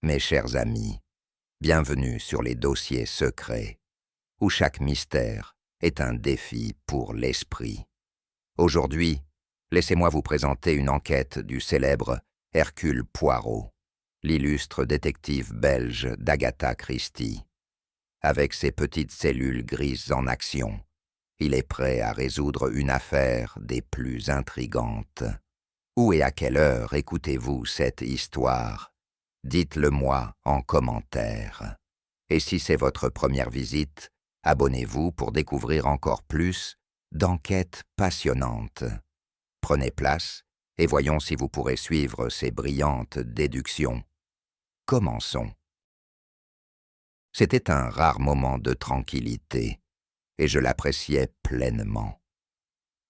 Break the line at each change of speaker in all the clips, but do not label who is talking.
Mes chers amis, bienvenue sur les dossiers secrets, où chaque mystère est un défi pour l'esprit. Aujourd'hui, laissez-moi vous présenter une enquête du célèbre Hercule Poirot, l'illustre détective belge d'Agatha Christie. Avec ses petites cellules grises en action, il est prêt à résoudre une affaire des plus intrigantes. Où et à quelle heure écoutez-vous cette histoire? Dites-le moi en commentaire. Et si c'est votre première visite, abonnez-vous pour découvrir encore plus d'enquêtes passionnantes. Prenez place et voyons si vous pourrez suivre ces brillantes déductions. Commençons. C'était un rare moment de tranquillité, et je l'appréciais pleinement.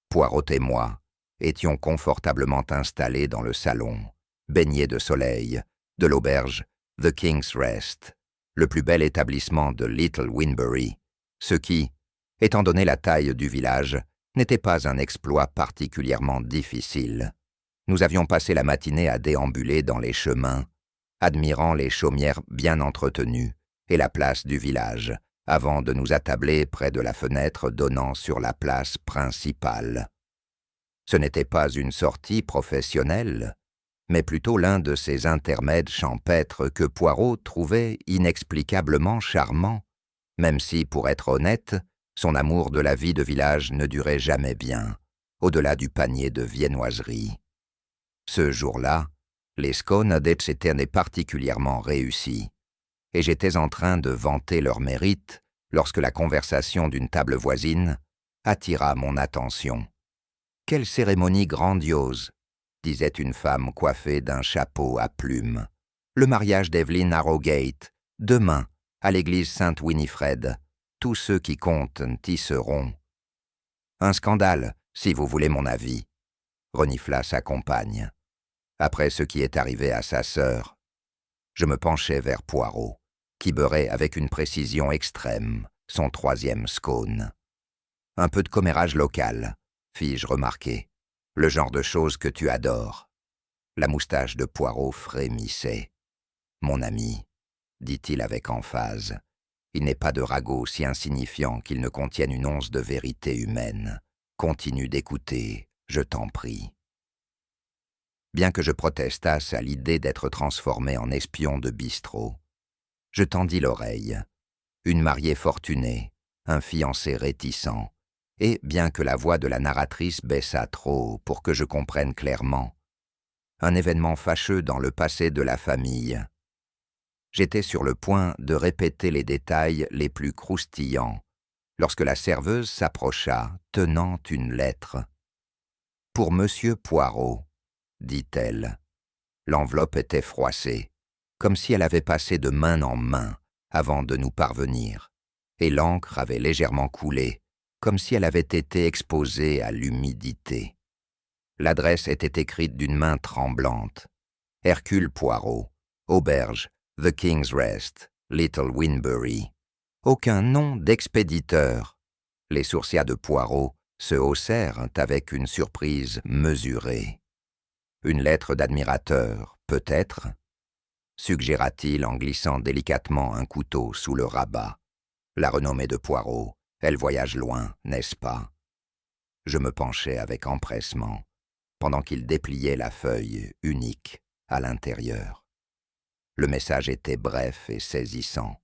Poirot et moi étions confortablement installés dans le salon, baignés de soleil, de l'auberge The King's Rest, le plus bel établissement de Little Winbury, ce qui, étant donné la taille du village, n'était pas un exploit particulièrement difficile. Nous avions passé la matinée à déambuler dans les chemins, admirant les chaumières bien entretenues et la place du village, avant de nous attabler près de la fenêtre donnant sur la place principale. Ce n'était pas une sortie professionnelle, mais plutôt l'un de ces intermèdes champêtres que Poirot trouvait inexplicablement charmants, même si, pour être honnête, son amour de la vie de village ne durait jamais bien, au-delà du panier de viennoiseries. Ce jour-là, les scones étaient particulièrement réussis, et j'étais en train de vanter leur mérite lorsque la conversation d'une table voisine attira mon attention. « Quelle cérémonie grandiose !» disait une femme coiffée d'un chapeau à plumes. « Le mariage d'Evelyn Harrogate, demain, à l'église Saint-Winifred. Tous ceux qui comptent y seront. »« Un scandale, si vous voulez mon avis, » renifla sa compagne. Après ce qui est arrivé à sa sœur, je me penchai vers Poirot, qui beurrait avec une précision extrême son troisième scone. « Un peu de commérage local, » fis-je remarquer. « Le genre de choses que tu adores. » La moustache de Poirot frémissait. « Mon ami, » dit-il avec emphase, « il n'est pas de ragot si insignifiant qu'il ne contienne une once de vérité humaine. Continue d'écouter, je t'en prie. » Bien que je protestasse à l'idée d'être transformé en espion de bistrot, je tendis l'oreille. Une mariée fortunée, un fiancé réticent, et, bien que la voix de la narratrice baissât trop pour que je comprenne clairement, un événement fâcheux dans le passé de la famille. J'étais sur le point de répéter les détails les plus croustillants, lorsque la serveuse s'approcha, tenant une lettre. « Pour Monsieur Poirot, » dit-elle. L'enveloppe était froissée, comme si elle avait passé de main en main avant de nous parvenir, et l'encre avait légèrement coulé, comme si elle avait été exposée à l'humidité. L'adresse était écrite d'une main tremblante. Hercule Poirot, auberge, The King's Rest, Little Winbury. Aucun nom d'expéditeur. Les sourcils de Poirot se haussèrent avec une surprise mesurée. Une lettre d'admirateur, peut-être, suggéra-t-il en glissant délicatement un couteau sous le rabat. La renommée de Poirot, elle voyage loin, n'est-ce pas? Je me penchai avec empressement, pendant qu'il dépliait la feuille unique à l'intérieur. Le message était bref et saisissant.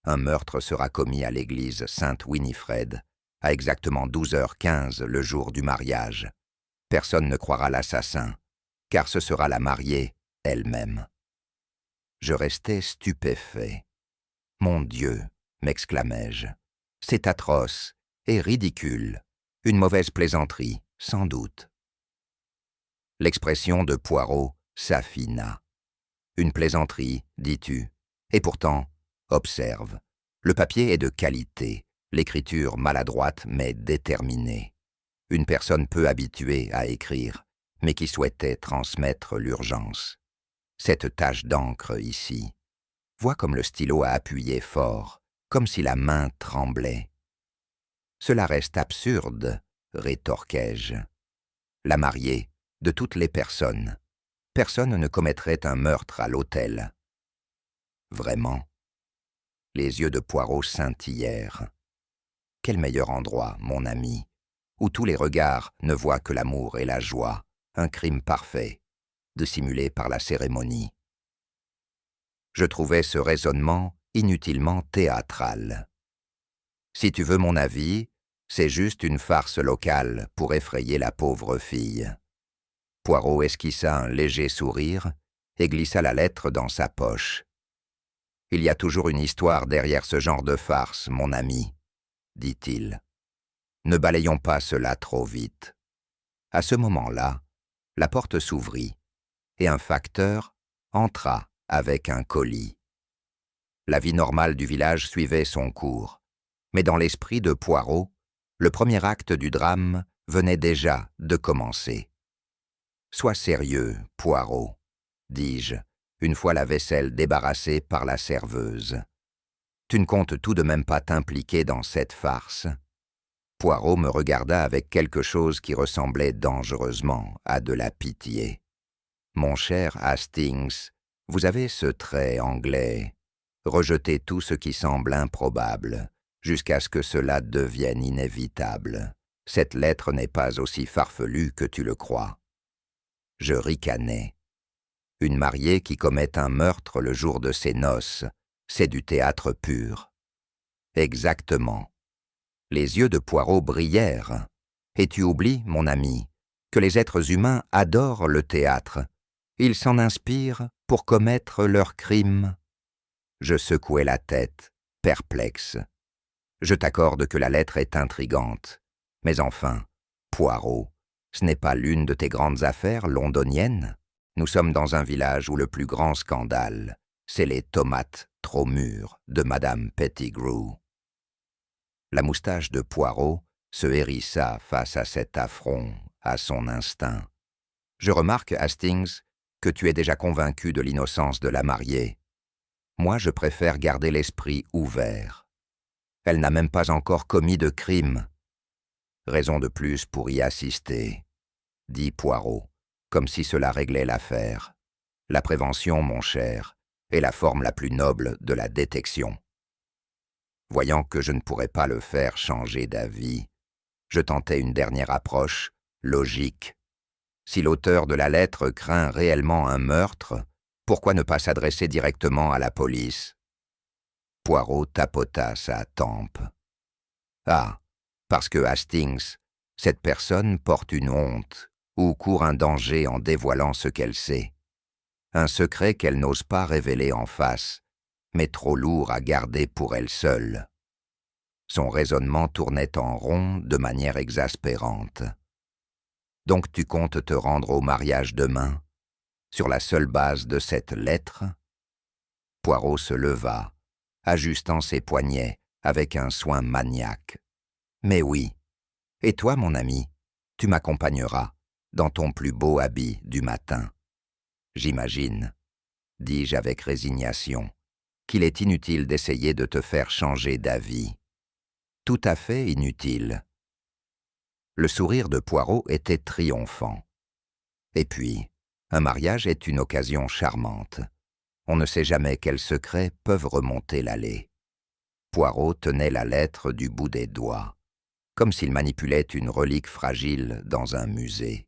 Un meurtre sera commis à l'église Saint-Winifred, à exactement 12h15 le jour du mariage. Personne ne croira l'assassin, car ce sera la mariée elle-même. Je restai stupéfait. « Mon Dieu !» m'exclamai-je. « C'est atroce et ridicule. Une mauvaise plaisanterie, sans doute. » L'expression de Poirot s'affina. « Une plaisanterie, dis-tu? Et pourtant, observe, le papier est de qualité, l'écriture maladroite mais déterminée. Une personne peu habituée à écrire, mais qui souhaitait transmettre l'urgence. Cette tache d'encre ici. Vois comme le stylo a appuyé fort, comme si la main tremblait. »« Cela reste absurde, » rétorquai-je. « La mariée, de toutes les personnes. Personne ne commettrait un meurtre à l'hôtel. vraiment. Les yeux de Poirot scintillèrent. Quel meilleur endroit, mon ami, où tous les regards ne voient que l'amour et la joie, un crime parfait, dissimulé par la cérémonie. Je trouvais ce raisonnement inutilement théâtral. Si tu veux mon avis, c'est juste une farce locale pour effrayer la pauvre fille. Poirot esquissa un léger sourire et glissa la lettre dans sa poche. Il y a toujours une histoire derrière ce genre de farce, mon ami, dit-il. Ne balayons pas cela trop vite. À ce moment-là, la porte s'ouvrit et un facteur entra avec un colis. La vie normale du village suivait son cours, mais dans l'esprit de Poirot, le premier acte du drame venait déjà de commencer. « Sois sérieux, Poirot, » dis-je, une fois la vaisselle débarrassée par la serveuse. « Tu ne comptes tout de même pas t'impliquer dans cette farce ?» Poirot me regarda avec quelque chose qui ressemblait dangereusement à de la pitié. « Mon cher Hastings, vous avez ce trait anglais. Rejetez tout ce qui semble improbable, jusqu'à ce que cela devienne inévitable. Cette lettre n'est pas aussi farfelue que tu le crois. » Je ricanai. Une mariée qui commet un meurtre le jour de ses noces, c'est du théâtre pur. Exactement. Les yeux de Poirot brillèrent. Et tu oublies, mon ami, que les êtres humains adorent le théâtre. Ils s'en inspirent pour commettre leurs crimes. Je secouai la tête, perplexe. Je t'accorde que la lettre est intrigante. Mais enfin, Poirot, ce n'est pas l'une de tes grandes affaires londoniennes. Nous sommes dans un village où le plus grand scandale, c'est les tomates trop mûres de Madame Pettigrew. La moustache de Poirot se hérissa face à cet affront, à son instinct. Je remarque, Hastings, que tu es déjà convaincu de l'innocence de la mariée. Moi, je préfère garder l'esprit ouvert. Elle n'a même pas encore commis de crime. Raison de plus pour y assister, dit Poirot, comme si cela réglait l'affaire. La prévention, mon cher, est la forme la plus noble de la détection. Voyant que je ne pourrais pas le faire changer d'avis, je tentai une dernière approche, logique. Si l'auteur de la lettre craint réellement un meurtre, pourquoi ne pas s'adresser directement à la police? Poirot tapota sa tempe. Ah, parce que Hastings, cette personne porte une honte ou court un danger en dévoilant ce qu'elle sait. Un secret qu'elle n'ose pas révéler en face, mais trop lourd à garder pour elle seule. Son raisonnement tournait en rond de manière exaspérante. Donc tu comptes te rendre au mariage demain, sur la seule base de cette lettre? Poirot se leva, ajustant ses poignets avec un soin maniaque. Mais oui. Et toi, mon ami, tu m'accompagneras dans ton plus beau habit du matin. J'imagine, dis-je avec résignation, qu'il est inutile d'essayer de te faire changer d'avis. Tout à fait inutile. Le sourire de Poirot était triomphant. Et puis, un mariage est une occasion charmante. On ne sait jamais quels secrets peuvent remonter l'allée. Poirot tenait la lettre du bout des doigts, comme s'il manipulait une relique fragile dans un musée,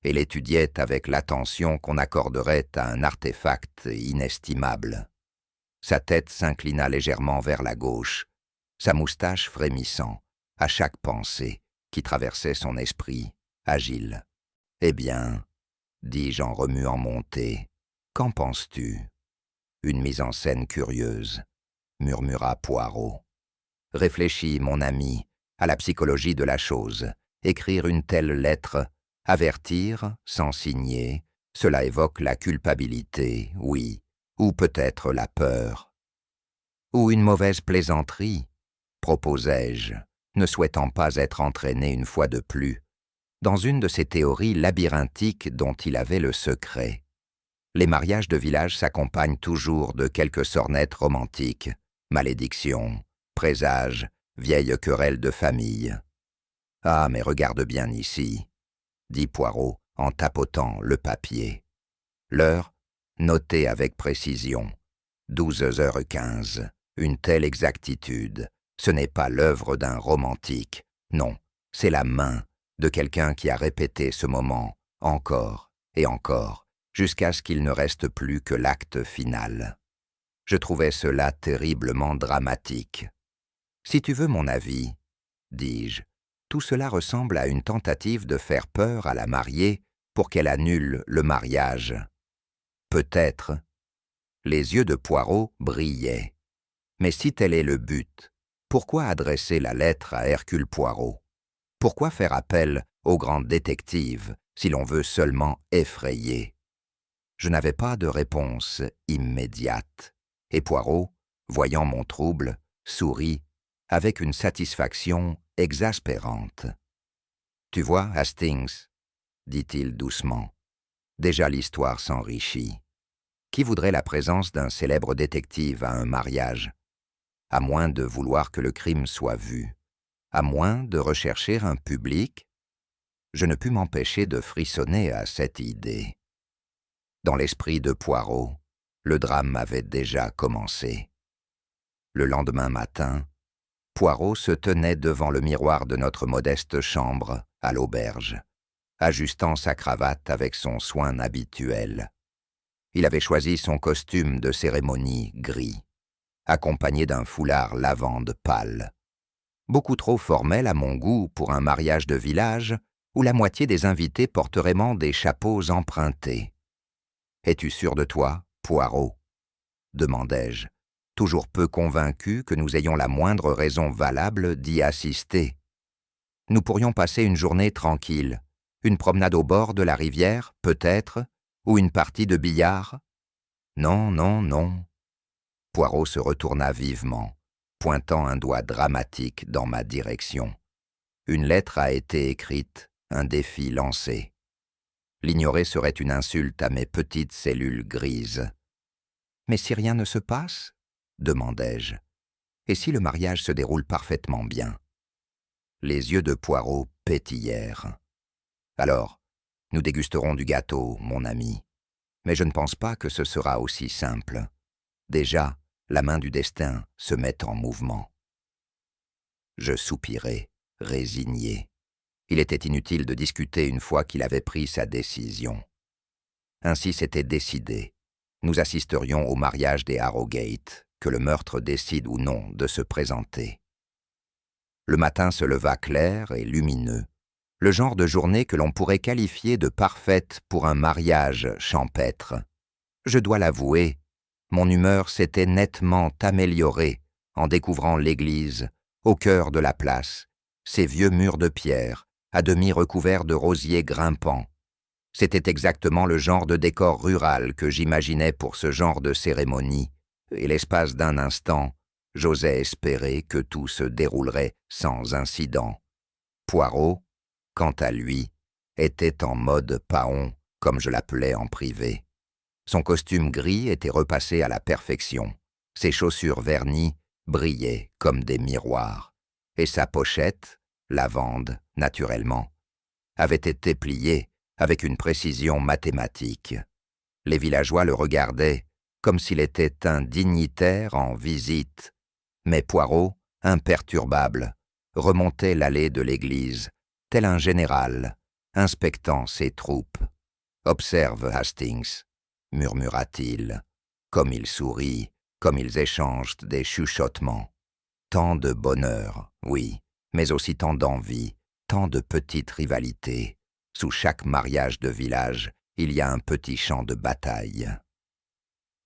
et l'étudiait avec l'attention qu'on accorderait à un artefact inestimable. Sa tête s'inclina légèrement vers la gauche, sa moustache frémissant à chaque pensée qui traversait son esprit, agile. « Eh bien, dis-je en remuant mon thé, qu'en penses-tu » ? Une mise en scène curieuse, murmura Poirot. Réfléchis, mon ami, à la psychologie de la chose. Écrire une telle lettre, avertir, sans signer, cela évoque la culpabilité, oui, ou peut-être la peur. Ou une mauvaise plaisanterie, proposai-je, ne souhaitant pas être entraîné une fois de plus, dans une de ces théories labyrinthiques dont il avait le secret. Les mariages de village s'accompagnent toujours de quelques sornettes romantiques, malédictions, présages, vieilles querelles de famille. « Ah, mais regarde bien ici », dit Poirot en tapotant le papier. L'heure, notée avec précision, 12h15. Une telle exactitude. Ce n'est pas l'œuvre d'un romantique. Non, c'est la main de quelqu'un qui a répété ce moment encore et encore, jusqu'à ce qu'il ne reste plus que l'acte final. Je trouvais cela terriblement dramatique. Si tu veux mon avis, dis-je, tout cela ressemble à une tentative de faire peur à la mariée pour qu'elle annule le mariage. Peut-être. Les yeux de Poirot brillaient. Mais si tel est le but, pourquoi adresser la lettre à Hercule Poirot? Pourquoi faire appel au grand détective si l'on veut seulement effrayer? Je n'avais pas de réponse immédiate, et Poirot, voyant mon trouble, sourit avec une satisfaction exaspérante. « Tu vois, Hastings, dit-il doucement, déjà l'histoire s'enrichit. Qui voudrait la présence d'un célèbre détective à un mariage? À moins de vouloir que le crime soit vu, à moins de rechercher un public? Je ne pus m'empêcher de frissonner à cette idée. Dans l'esprit de Poirot, le drame avait déjà commencé. Le lendemain matin, Poirot se tenait devant le miroir de notre modeste chambre à l'auberge, ajustant sa cravate avec son soin habituel. Il avait choisi son costume de cérémonie gris, accompagné d'un foulard lavande pâle, beaucoup trop formel à mon goût pour un mariage de village où la moitié des invités porteraient des chapeaux empruntés. « Es-tu sûr de toi, Poirot ?» demandai-je, toujours peu convaincu que nous ayons la moindre raison valable d'y assister. Nous pourrions passer une journée tranquille, une promenade au bord de la rivière, peut-être, ou une partie de billard. Non, non, non. Poirot se retourna vivement, pointant un doigt dramatique dans ma direction. Une lettre a été écrite, un défi lancé. L'ignorer serait une insulte à mes petites cellules grises. « Mais si rien ne se passe ?» demandai-je. « Et si le mariage se déroule parfaitement bien ?» Les yeux de Poirot pétillèrent. « Alors, nous dégusterons du gâteau, mon ami. Mais je ne pense pas que ce sera aussi simple. Déjà, la main du destin se met en mouvement. » Je soupirai, résigné. Il était inutile de discuter une fois qu'il avait pris sa décision. Ainsi c'était décidé. Nous assisterions au mariage des Harrogate, que le meurtre décide ou non de se présenter. Le matin se leva clair et lumineux, le genre de journée que l'on pourrait qualifier de parfaite pour un mariage champêtre. Je dois l'avouer, mon humeur s'était nettement améliorée en découvrant l'église, au cœur de la place, ses vieux murs de pierre, à demi recouverts de rosiers grimpants. C'était exactement le genre de décor rural que j'imaginais pour ce genre de cérémonie, et l'espace d'un instant, j'osais espérer que tout se déroulerait sans incident. Poirot, quant à lui, était en mode paon, comme je l'appelais en privé. Son costume gris était repassé à la perfection, ses chaussures vernies brillaient comme des miroirs, et sa pochette, lavande, naturellement, avait été pliée avec une précision mathématique. Les villageois le regardaient comme s'il était un dignitaire en visite, mais Poirot, imperturbable, remontait l'allée de l'église, tel un général, inspectant ses troupes. « Observe, Hastings, » murmura-t-il, comme ils sourient, comme ils échangent des chuchotements. Tant de bonheur, oui, mais aussi tant d'envie, tant de petites rivalités. Sous chaque mariage de village, il y a un petit champ de bataille.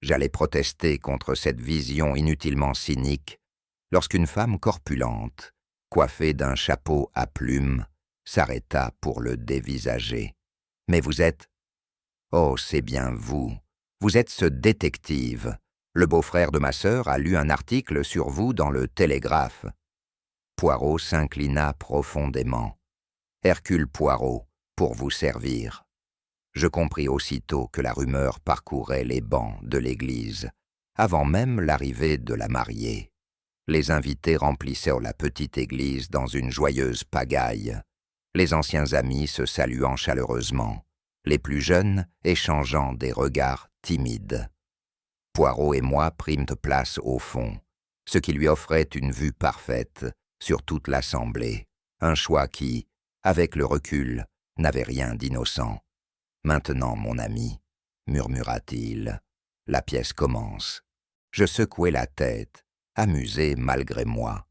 J'allais protester contre cette vision inutilement cynique lorsqu'une femme corpulente, coiffée d'un chapeau à plumes, s'arrêta pour le dévisager. « Mais vous êtes... » « Oh, c'est bien vous. Vous êtes ce détective. Le beau-frère de ma sœur a lu un article sur vous dans le Télégraphe. » Poirot s'inclina profondément. « Hercule Poirot, pour vous servir. » Je compris aussitôt que la rumeur parcourait les bancs de l'église, avant même l'arrivée de la mariée. Les invités remplissèrent la petite église dans une joyeuse pagaille, les anciens amis se saluant chaleureusement, les plus jeunes échangeant des regards timides. Poirot et moi prîmes place au fond, ce qui lui offrait une vue parfaite sur toute l'assemblée, un choix qui, avec le recul, n'avait rien d'innocent. « Maintenant, mon ami, murmura-t-il, la pièce commence. » Je secouai la tête, amusé malgré moi.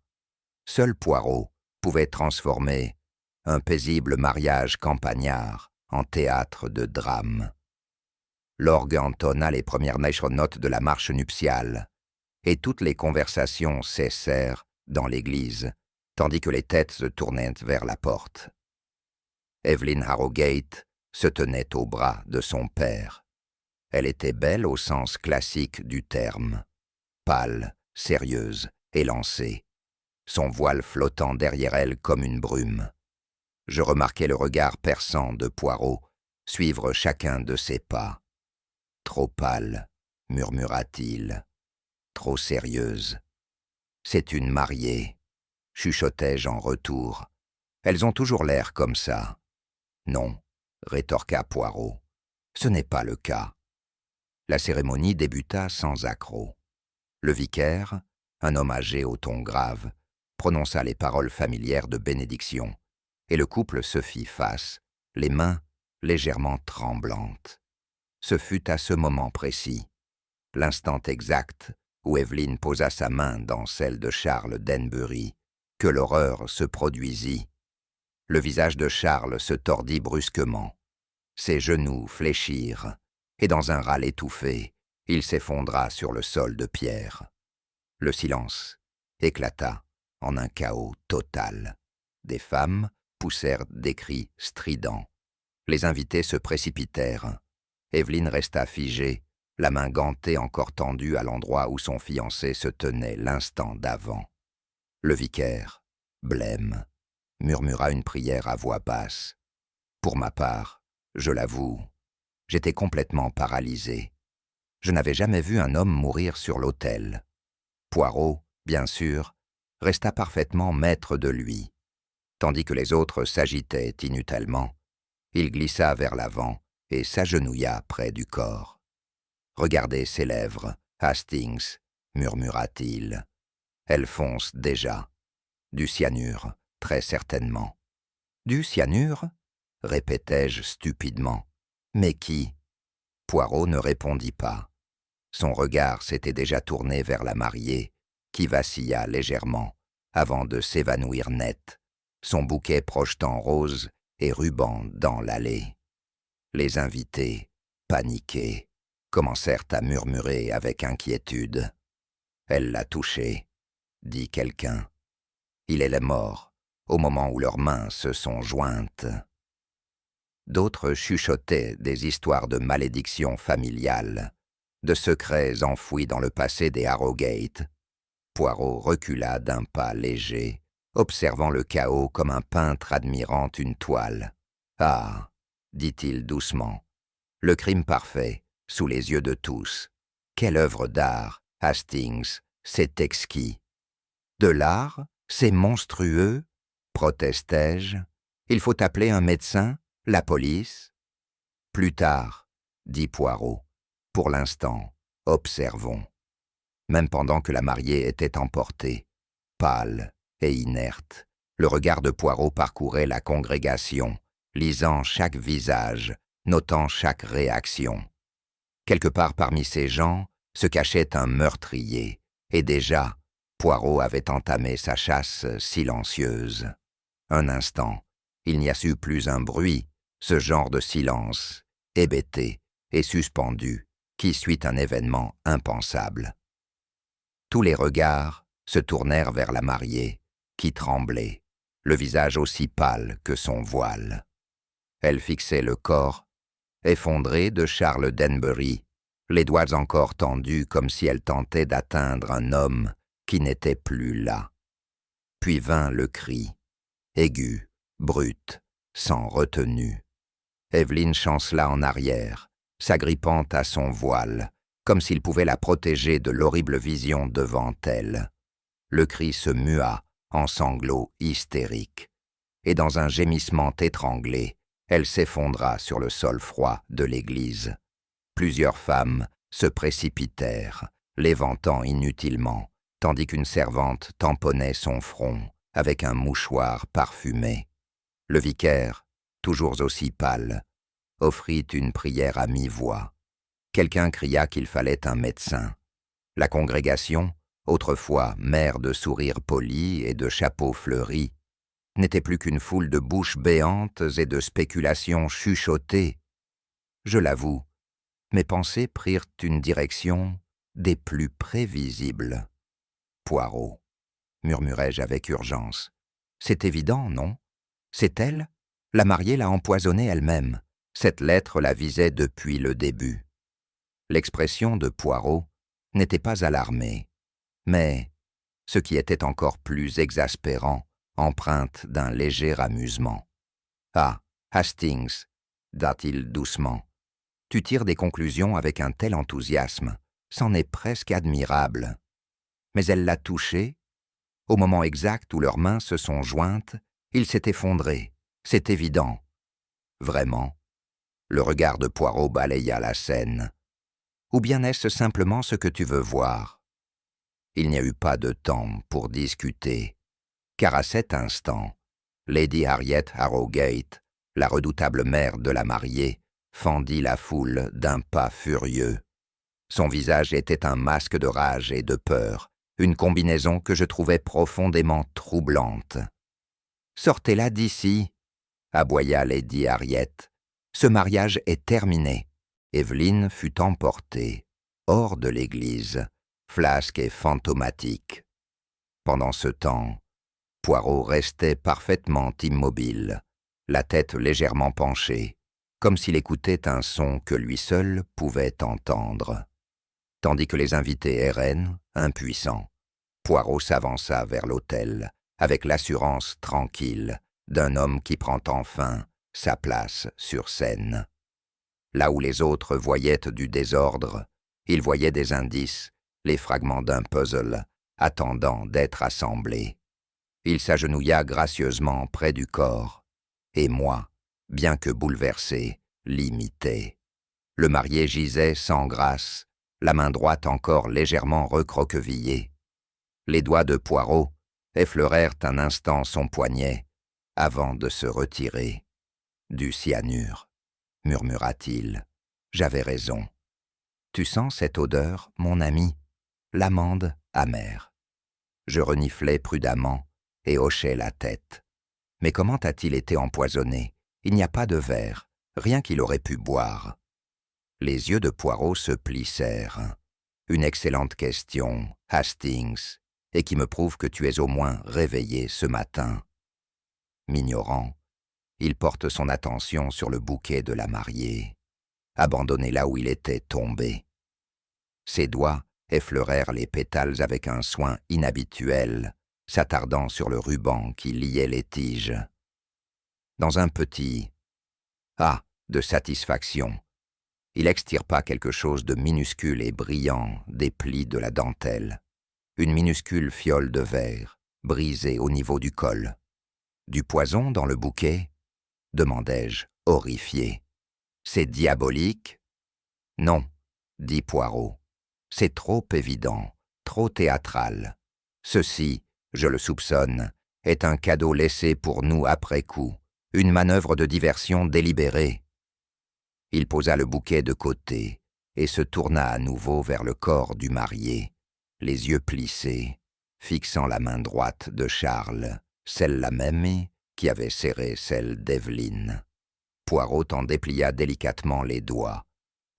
Seul Poirot pouvait transformer un paisible mariage campagnard en théâtre de drame. L'orgue entonna les premières notes de la marche nuptiale, et toutes les conversations cessèrent dans l'église, tandis que les têtes se tournaient vers la porte. Evelyn Harrogate se tenait au bras de son père. Elle était belle au sens classique du terme, pâle, sérieuse, élancée, son voile flottant derrière elle comme une brume. Je remarquai le regard perçant de Poirot suivre chacun de ses pas. « Trop pâle, murmura-t-il, trop sérieuse. C'est une mariée, chuchotai-je en retour. Elles ont toujours l'air comme ça. Non, rétorqua Poirot, ce n'est pas le cas. La cérémonie débuta sans accroc. Le vicaire, un homme âgé au ton grave, prononça les paroles familières de bénédiction, et le couple se fit face, les mains légèrement tremblantes. Ce fut à ce moment précis, l'instant exact où Evelyn posa sa main dans celle de Charles Denbury, que l'horreur se produisit. Le visage de Charles se tordit brusquement. Ses genoux fléchirent, et dans un râle étouffé, il s'effondra sur le sol de pierre. Le silence éclata en un chaos total. Des femmes poussèrent des cris stridents. Les invités se précipitèrent. Evelyn resta figée, la main gantée encore tendue à l'endroit où son fiancé se tenait l'instant d'avant. Le vicaire, blême, murmura une prière à voix basse. Pour ma part, je l'avoue, j'étais complètement paralysé. Je n'avais jamais vu un homme mourir sur l'autel. Poirot, bien sûr, resta parfaitement maître de lui. Tandis que les autres s'agitaient inutilement, il glissa vers l'avant et s'agenouilla près du corps. « Regardez ses lèvres, Hastings, murmura-t-il. Elles foncent déjà. Du cyanure, très certainement. »« Du cyanure ?» répétai-je stupidement. « Mais qui ?» Poirot ne répondit pas. Son regard s'était déjà tourné vers la mariée, qui vacilla légèrement, avant de s'évanouir net, son bouquet projetant roses et rubans dans l'allée. Les invités, paniqués, commencèrent à murmurer avec inquiétude. « Elle l'a touché », dit quelqu'un. « Il est mort au moment où leurs mains se sont jointes. » D'autres chuchotaient des histoires de malédiction familiale, de secrets enfouis dans le passé des Harrogate. Poirot recula d'un pas léger, observant le chaos comme un peintre admirant une toile. « Ah !» dit-il doucement. « Le crime parfait, sous les yeux de tous. Quelle œuvre d'art, Hastings, c'est exquis. »« De l'art, c'est monstrueux » protestai-je. « Il faut appeler un médecin, la police ?»« Plus tard, » dit Poirot. « Pour l'instant, observons. » Même pendant que la mariée était emportée, pâle et inerte, le regard de Poirot parcourait la congrégation, lisant chaque visage, notant chaque réaction. Quelque part parmi ces gens se cachait un meurtrier, et déjà, Poirot avait entamé sa chasse silencieuse. Un instant, il n'y a su plus un bruit, ce genre de silence, hébété et suspendu, qui suit un événement impensable. Tous les regards se tournèrent vers la mariée, qui tremblait, le visage aussi pâle que son voile. Elle fixait le corps, effondré de Charles Denbury, les doigts encore tendus comme si elle tentait d'atteindre un homme qui n'était plus là. Puis vint le cri, aigu, brut, sans retenue. Evelyn chancela en arrière, s'agrippant à son voile, comme s'il pouvait la protéger de l'horrible vision devant elle. Le cri se mua en sanglots hystériques, et dans un gémissement étranglé, elle s'effondra sur le sol froid de l'église. Plusieurs femmes se précipitèrent, l'éventant inutilement, tandis qu'une servante tamponnait son front avec un mouchoir parfumé. Le vicaire, toujours aussi pâle, offrit une prière à mi-voix. Quelqu'un cria qu'il fallait un médecin. La congrégation, autrefois mère de sourires polis et de chapeaux fleuris, n'était plus qu'une foule de bouches béantes et de spéculations chuchotées. Je l'avoue, mes pensées prirent une direction des plus prévisibles. « Poirot », murmurai-je avec urgence. « C'est évident, non? C'est elle? La mariée l'a empoisonnée elle-même. Cette lettre la visait depuis le début. » L'expression de Poirot n'était pas alarmée, mais, ce qui était encore plus exaspérant, empreinte d'un léger amusement. « Ah, Hastings, dit-il doucement, tu tires des conclusions avec un tel enthousiasme, c'en est presque admirable. Mais elle l'a touché. Au moment exact où leurs mains se sont jointes, il s'est effondré, c'est évident. » Vraiment, le regard de Poirot balaya la scène. Ou bien est-ce simplement ce que tu veux voir? Il n'y a eu pas de temps pour discuter, car à cet instant, Lady Harriet Harrowgate, la redoutable mère de la mariée, fendit la foule d'un pas furieux. Son visage était un masque de rage et de peur, une combinaison que je trouvais profondément troublante. « Sortez-la d'ici !» aboya Lady Harriet. « Ce mariage est terminé. » Evelyne fut emportée, hors de l'église, flasque et fantomatique. Pendant ce temps, Poirot restait parfaitement immobile, la tête légèrement penchée, comme s'il écoutait un son que lui seul pouvait entendre. Tandis que les invités erraient, impuissants, Poirot s'avança vers l'autel, avec l'assurance tranquille d'un homme qui prend enfin sa place sur scène. Là où les autres voyaient du désordre, il voyait des indices, les fragments d'un puzzle, attendant d'être assemblés. Il s'agenouilla gracieusement près du corps, et moi, bien que bouleversé, l'imitai. Le marié gisait sans grâce, la main droite encore légèrement recroquevillée. Les doigts de Poirot effleurèrent un instant son poignet, avant de se retirer. « Du cyanure », murmura-t-il. « J'avais raison. Tu sens cette odeur, mon ami? L'amande amère. » Je reniflai prudemment et hochai la tête. Mais comment a-t-il été empoisonné? Il n'y a pas de verre, rien qu'il aurait pu boire. Les yeux de Poirot se plissèrent. « Une excellente question, Hastings, et qui me prouve que tu es au moins réveillé ce matin. » M'ignorant, il porte son attention sur le bouquet de la mariée, abandonné là où il était tombé. Ses doigts effleurèrent les pétales avec un soin inhabituel, s'attardant sur le ruban qui liait les tiges. Dans un petit « ah » de satisfaction, il extirpa quelque chose de minuscule et brillant des plis de la dentelle, une minuscule fiole de verre, brisée au niveau du col. « Du poison dans le bouquet ?» demandai-je, horrifié. « C'est diabolique ?» ?»« Non, » dit Poirot. « C'est trop évident, trop théâtral. Ceci, je le soupçonne, est un cadeau laissé pour nous après coup, une manœuvre de diversion délibérée. » Il posa le bouquet de côté et se tourna à nouveau vers le corps du marié, les yeux plissés, fixant la main droite de Charles, celle-là même qui avait serré celle d'Evelyne. Poirot en déplia délicatement les doigts,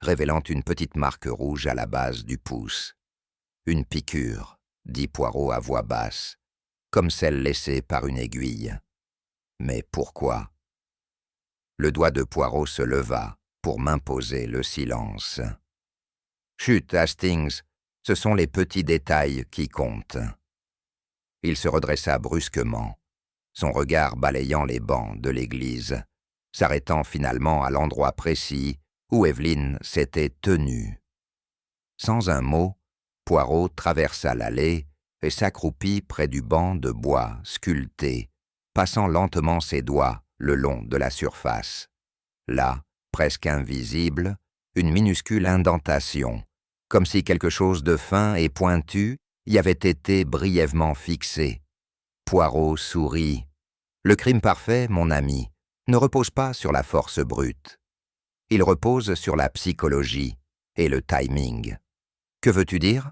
révélant une petite marque rouge à la base du pouce. « Une piqûre, » dit Poirot à voix basse, comme celle laissée par une aiguille. « Mais pourquoi ?» Le doigt de Poirot se leva pour m'imposer le silence. « Chut, Hastings, ce sont les petits détails qui comptent. » Il se redressa brusquement, son regard balayant les bancs de l'église, s'arrêtant finalement à l'endroit précis où Evelyne s'était tenue. Sans un mot, Poirot traversa l'allée et s'accroupit près du banc de bois sculpté, passant lentement ses doigts le long de la surface. Là, presque invisible, une minuscule indentation, comme si quelque chose de fin et pointu y avait été brièvement fixé. Poirot sourit. Le crime parfait, mon ami, ne repose pas sur la force brute. Il repose sur la psychologie et le timing. Que veux-tu dire?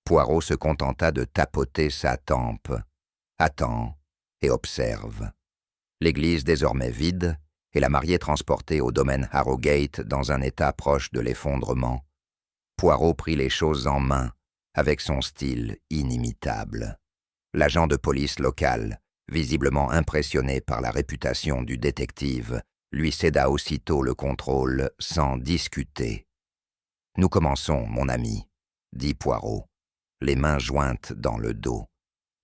Poirot se contenta de tapoter sa tempe. Attend et observe. L'église désormais vide et la mariée transportée au domaine Harrogate dans un état proche de l'effondrement. Poirot prit les choses en main avec son style inimitable. L'agent de police local, visiblement impressionné par la réputation du détective, lui céda aussitôt le contrôle sans discuter. « Nous commençons, mon ami, » dit Poirot, les mains jointes dans le dos,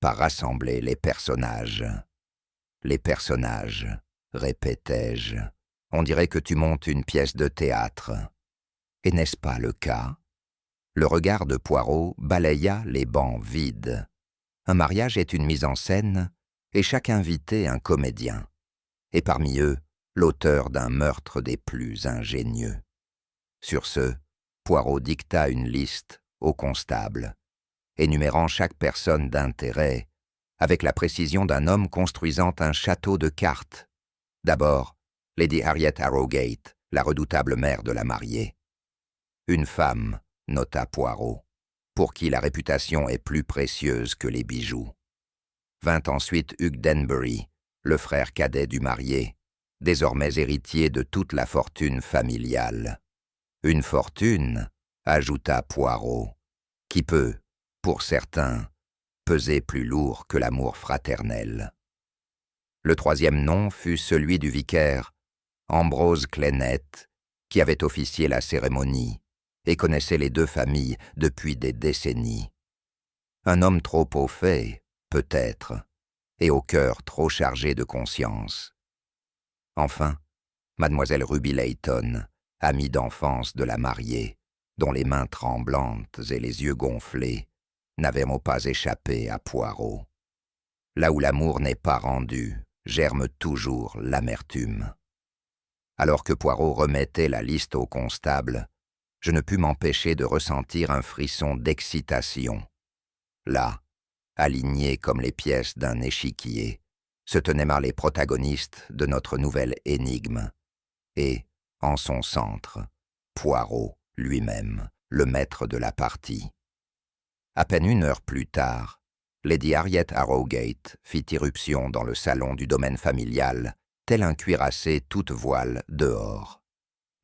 par rassembler les personnages. « Les personnages, répétai-je, on dirait que tu montes une pièce de théâtre. Et n'est-ce pas le cas ?» Le regard de Poirot balaya les bancs vides. Un mariage est une mise en scène, et chaque invité un comédien, et parmi eux, l'auteur d'un meurtre des plus ingénieux. Sur ce, Poirot dicta une liste au constable, énumérant chaque personne d'intérêt, avec la précision d'un homme construisant un château de cartes. D'abord, Lady Harriet Harrogate, la redoutable mère de la mariée. Une femme, nota Poirot, pour qui la réputation est plus précieuse que les bijoux. Vint ensuite Hugh Denbury, le frère cadet du marié, désormais héritier de toute la fortune familiale. Une fortune, ajouta Poirot, qui peut, pour certains, peser plus lourd que l'amour fraternel. Le troisième nom fut celui du vicaire, Ambrose Clenett, qui avait officié la cérémonie et connaissait les deux familles depuis des décennies. Un homme trop au fait, peut-être, et au cœur trop chargé de conscience. Enfin, mademoiselle Ruby Layton, amie d'enfance de la mariée, dont les mains tremblantes et les yeux gonflés n'avaient pas échappé à Poirot. Là où l'amour n'est pas rendu, germe toujours l'amertume. Alors que Poirot remettait la liste au constable, je ne pus m'empêcher de ressentir un frisson d'excitation. Là, alignés comme les pièces d'un échiquier, se tenaient les protagonistes de notre nouvelle énigme, et, en son centre, Poirot lui-même, le maître de la partie. À peine une heure plus tard, Lady Harriet Harrogate fit irruption dans le salon du domaine familial, tel un cuirassé toute voile dehors.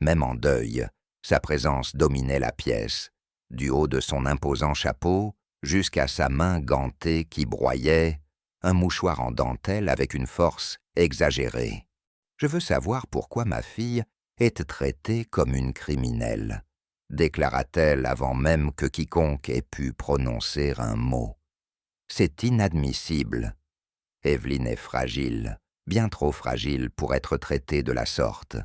Même en deuil, sa présence dominait la pièce, du haut de son imposant chapeau jusqu'à sa main gantée qui broyait, un mouchoir en dentelle avec une force exagérée. « Je veux savoir pourquoi ma fille est traitée comme une criminelle », déclara-t-elle avant même que quiconque ait pu prononcer un mot. « C'est inadmissible. Evelyne est fragile, bien trop fragile pour être traitée de la sorte. »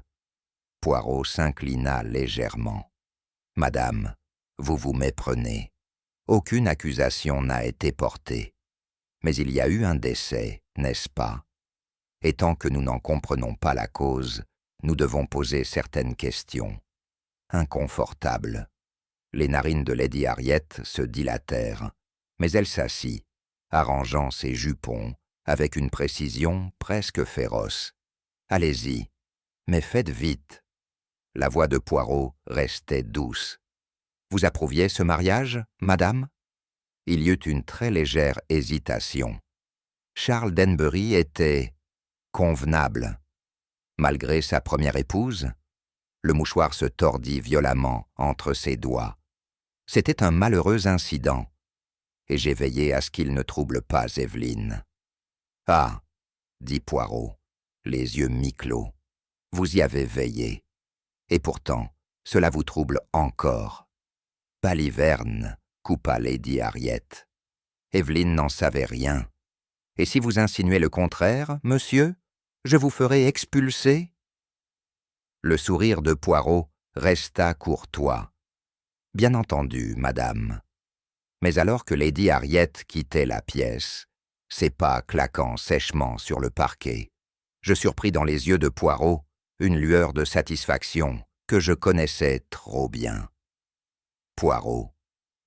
Poirot s'inclina légèrement. « Madame, vous vous méprenez. Aucune accusation n'a été portée. Mais il y a eu un décès, n'est-ce pas? Et tant que nous n'en comprenons pas la cause, nous devons poser certaines questions. Inconfortable. » Les narines de Lady Harriet se dilatèrent, mais elle s'assit, arrangeant ses jupons avec une précision presque féroce. « Allez-y, mais faites vite. » La voix de Poirot restait douce. « Vous approuviez ce mariage, madame ?» Il y eut une très légère hésitation. Charles Denbury était convenable. Malgré sa première épouse, le mouchoir se tordit violemment entre ses doigts. C'était un malheureux incident, et j'ai veillé à ce qu'il ne trouble pas Evelyne. « Ah !» dit Poirot, les yeux mi-clos. « Vous y avez veillé. Et pourtant, cela vous trouble encore. » Baliverne, coupa Lady Harriet. Evelyne n'en savait rien. Et si vous insinuez le contraire, monsieur, je vous ferai expulser. Le sourire de Poirot resta courtois. Bien entendu, madame. Mais alors que Lady Harriet quittait la pièce, ses pas claquant sèchement sur le parquet, je surpris dans les yeux de Poirot une lueur de satisfaction que je connaissais trop bien. Poirot,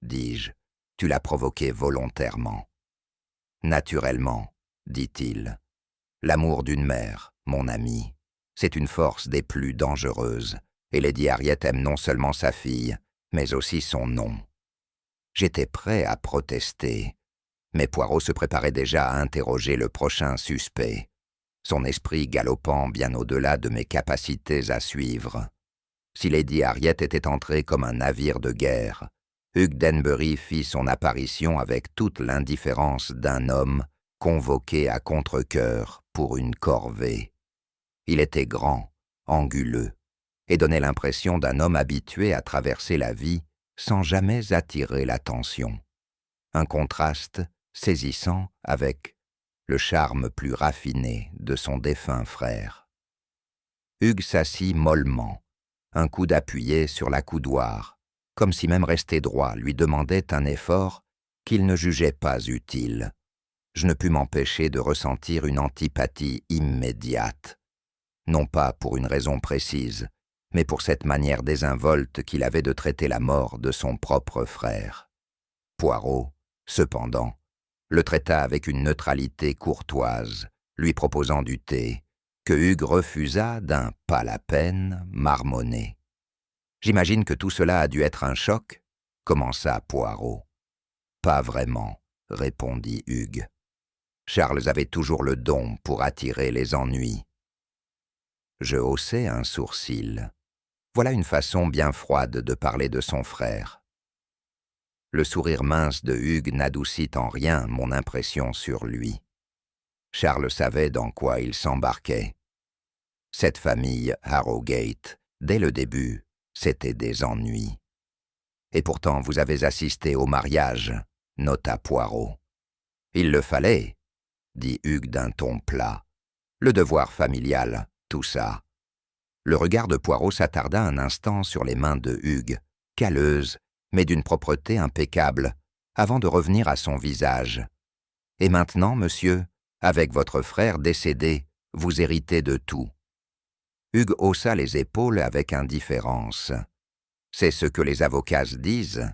dis-je, tu l'as provoqué volontairement. Naturellement, dit-il. L'amour d'une mère, mon ami, c'est une force des plus dangereuses, et Lady Harriet aime non seulement sa fille, mais aussi son nom. J'étais prêt à protester, mais Poirot se préparait déjà à interroger le prochain suspect, son esprit galopant bien au-delà de mes capacités à suivre. Si Lady Harriet était entrée comme un navire de guerre, Hugh Denbury fit son apparition avec toute l'indifférence d'un homme convoqué à contre-cœur pour une corvée. Il était grand, anguleux, et donnait l'impression d'un homme habitué à traverser la vie sans jamais attirer l'attention. Un contraste saisissant avec le charme plus raffiné de son défunt frère. Hugues s'assit mollement, un coude appuyé sur la coudoir, comme si même rester droit lui demandait un effort qu'il ne jugeait pas utile. Je ne pus m'empêcher de ressentir une antipathie immédiate, non pas pour une raison précise, mais pour cette manière désinvolte qu'il avait de traiter la mort de son propre frère. Poirot, cependant, le traita avec une neutralité courtoise, lui proposant du thé, que Hugues refusa d'un « pas la peine » marmonné. « J'imagine que tout cela a dû être un choc » commença Poirot. « Pas vraiment » répondit Hugues. Charles avait toujours le don pour attirer les ennuis. Je haussai un sourcil. Voilà une façon bien froide de parler de son frère. Le sourire mince de Hugues n'adoucit en rien mon impression sur lui. Charles savait dans quoi il s'embarquait. Cette famille Harrowgate, dès le début, c'était des ennuis. Et pourtant vous avez assisté au mariage, nota Poirot. Il le fallait, dit Hugues d'un ton plat. Le devoir familial, tout ça. Le regard de Poirot s'attarda un instant sur les mains de Hugues, calleuses, mais d'une propreté impeccable, avant de revenir à son visage. « Et maintenant, monsieur, avec votre frère décédé, vous héritez de tout. » Hugues haussa les épaules avec indifférence. « C'est ce que les avocats disent. »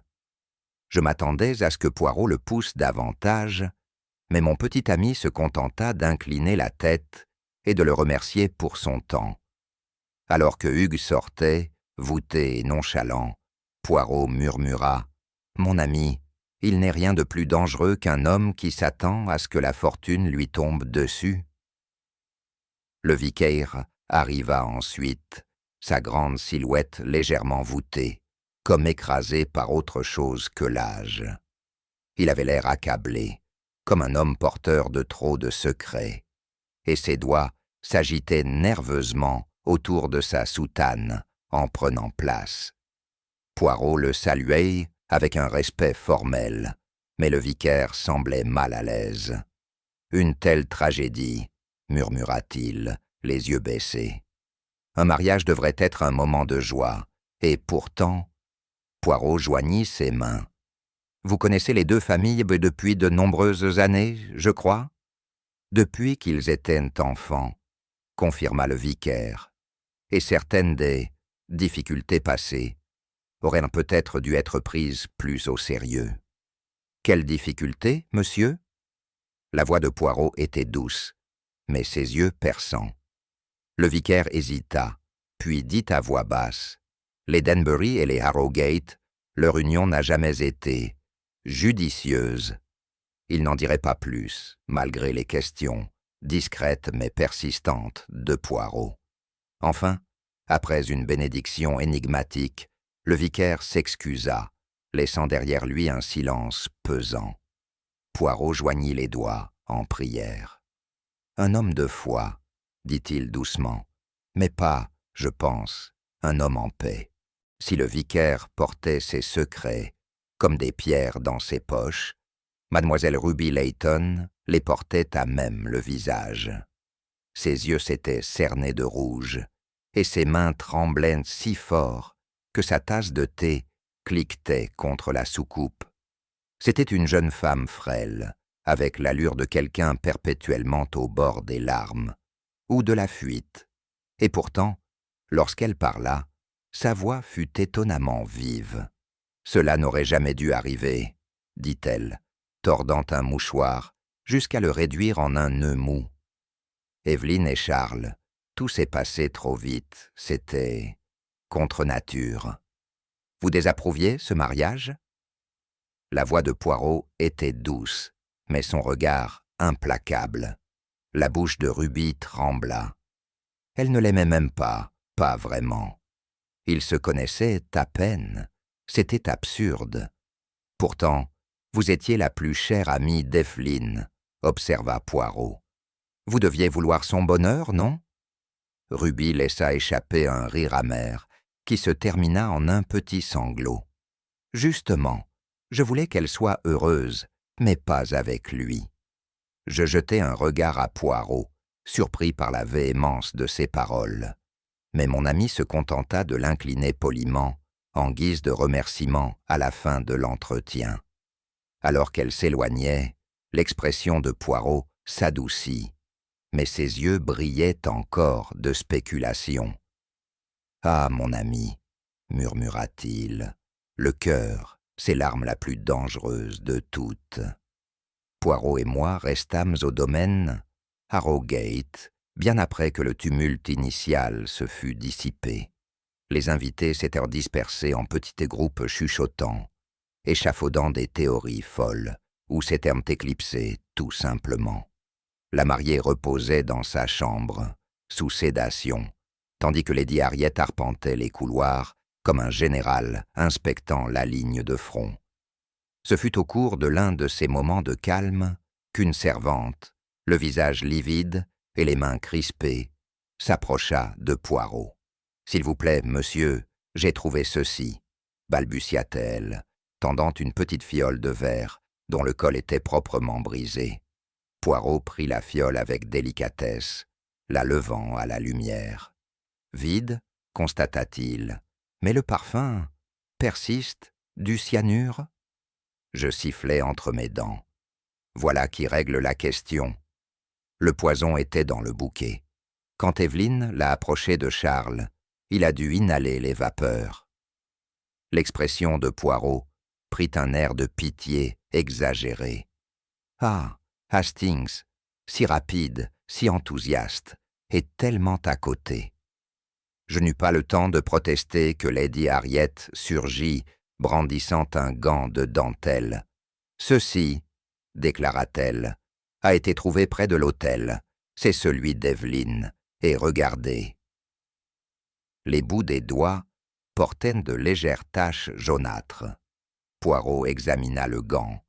Je m'attendais à ce que Poirot le pousse davantage, mais mon petit ami se contenta d'incliner la tête et de le remercier pour son temps. Alors que Hugues sortait, voûté et nonchalant, Poirot murmura « Mon ami, il n'est rien de plus dangereux qu'un homme qui s'attend à ce que la fortune lui tombe dessus. » Le vicaire arriva ensuite, sa grande silhouette légèrement voûtée, comme écrasée par autre chose que l'âge. Il avait l'air accablé, comme un homme porteur de trop de secrets, et ses doigts s'agitaient nerveusement autour de sa soutane en prenant place. Poirot le saluait avec un respect formel, mais le vicaire semblait mal à l'aise. « Une telle tragédie, » murmura-t-il, les yeux baissés. « Un mariage devrait être un moment de joie, et pourtant... » Poirot joignit ses mains. « Vous connaissez les deux familles depuis de nombreuses années, je crois ?»« Depuis qu'ils étaient enfants, » confirma le vicaire, « et certaines des difficultés passées auraient peut-être dû être prises plus au sérieux. »« Quelles difficultés, monsieur ?» La voix de Poirot était douce, mais ses yeux perçants. Le vicaire hésita, puis dit à voix basse, « Les Denbury et les Harrowgate, leur union n'a jamais été judicieuse. » Il n'en dirait pas plus, malgré les questions, discrètes mais persistantes, de Poirot. Enfin, après une bénédiction énigmatique, le vicaire s'excusa, laissant derrière lui un silence pesant. Poirot joignit les doigts en prière. « Un homme de foi, » dit-il doucement, « mais pas, je pense, un homme en paix. Si le vicaire portait ses secrets comme des pierres dans ses poches, Mademoiselle Ruby Layton les portait à même le visage. Ses yeux s'étaient cernés de rouge, et ses mains tremblaient si fort que sa tasse de thé cliquetait contre la soucoupe. C'était une jeune femme frêle, avec l'allure de quelqu'un perpétuellement au bord des larmes, ou de la fuite, et pourtant, lorsqu'elle parla, sa voix fut étonnamment vive. Cela n'aurait jamais dû arriver, dit-elle, tordant un mouchoir jusqu'à le réduire en un nœud mou. Evelyne et Charles, tout s'est passé trop vite, c'était contre nature. Vous désapprouviez ce mariage? La voix de Poirot était douce, mais son regard implacable. La bouche de Ruby trembla. Elle ne l'aimait même pas vraiment. Ils se connaissaient à peine. C'était absurde. Pourtant, vous étiez la plus chère amie d'Evelyne, observa Poirot. Vous deviez vouloir son bonheur, non? Ruby laissa échapper un rire amer, qui se termina en un petit sanglot. Justement, je voulais qu'elle soit heureuse, mais pas avec lui. Je jetai un regard à Poirot, surpris par la véhémence de ses paroles. Mais mon ami se contenta de l'incliner poliment, en guise de remerciement à la fin de l'entretien. Alors qu'elle s'éloignait, l'expression de Poirot s'adoucit, mais ses yeux brillaient encore de spéculation. « Ah, mon ami, murmura-t-il, le cœur, c'est l'arme la plus dangereuse de toutes. » Poirot et moi restâmes au domaine, Harrowgate, bien après que le tumulte initial se fut dissipé. Les invités s'étaient dispersés en petits groupes chuchotants, échafaudant des théories folles, ou s'étaient éclipsés tout simplement. La mariée reposait dans sa chambre, sous sédation, tandis que Lady Harriet arpentait les couloirs comme un général inspectant la ligne de front. Ce fut au cours de l'un de ces moments de calme qu'une servante, le visage livide et les mains crispées, s'approcha de Poirot. « S'il vous plaît, monsieur, j'ai trouvé ceci », balbutia-t-elle, tendant une petite fiole de verre dont le col était proprement brisé. Poirot prit la fiole avec délicatesse, la levant à la lumière. « Vide » constata-t-il, « mais le parfum persiste du cyanure ?» Je sifflai entre mes dents. Voilà qui règle la question. Le poison était dans le bouquet. Quand Evelyne l'a approché de Charles, il a dû inhaler les vapeurs. L'expression de Poirot prit un air de pitié exagéré. « Ah, Hastings, si rapide, si enthousiaste, et tellement à côté. » Je n'eus pas le temps de protester que Lady Harriet surgit, brandissant un gant de dentelle. « Ceci, déclara-t-elle, a été trouvé près de l'autel. C'est celui d'Evelyne. Et regardez. » Les bouts des doigts portaient de légères taches jaunâtres. Poirot examina le gant,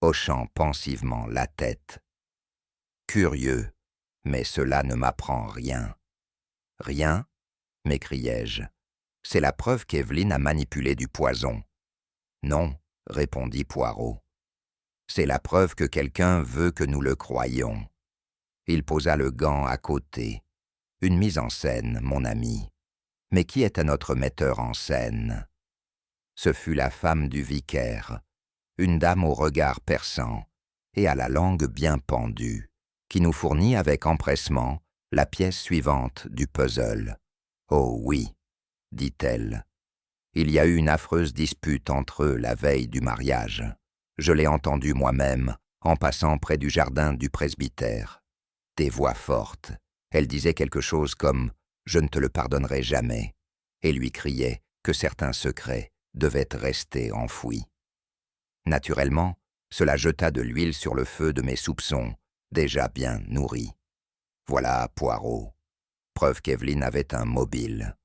hochant pensivement la tête. « Curieux, mais cela ne m'apprend rien. »« Rien ?» m'écriai-je. « C'est la preuve qu'Evelyne a manipulé du poison. »« Non, » répondit Poirot. « C'est la preuve que quelqu'un veut que nous le croyions. » Il posa le gant à côté. « Une mise en scène, mon ami. Mais qui était notre metteur en scène? » Ce fut la femme du vicaire, une dame au regard perçant et à la langue bien pendue, qui nous fournit avec empressement la pièce suivante du puzzle. « Oh oui, » dit-elle. « Il y a eu une affreuse dispute entre eux la veille du mariage. Je l'ai entendue moi-même en passant près du jardin du presbytère. Des voix fortes. Elle disait quelque chose comme « Je ne te le pardonnerai jamais » et lui criait que certains secrets devaient rester enfouis. Naturellement, cela jeta de l'huile sur le feu de mes soupçons, déjà bien nourris. Voilà Poirot. Preuve qu'Evelyne avait un mobile.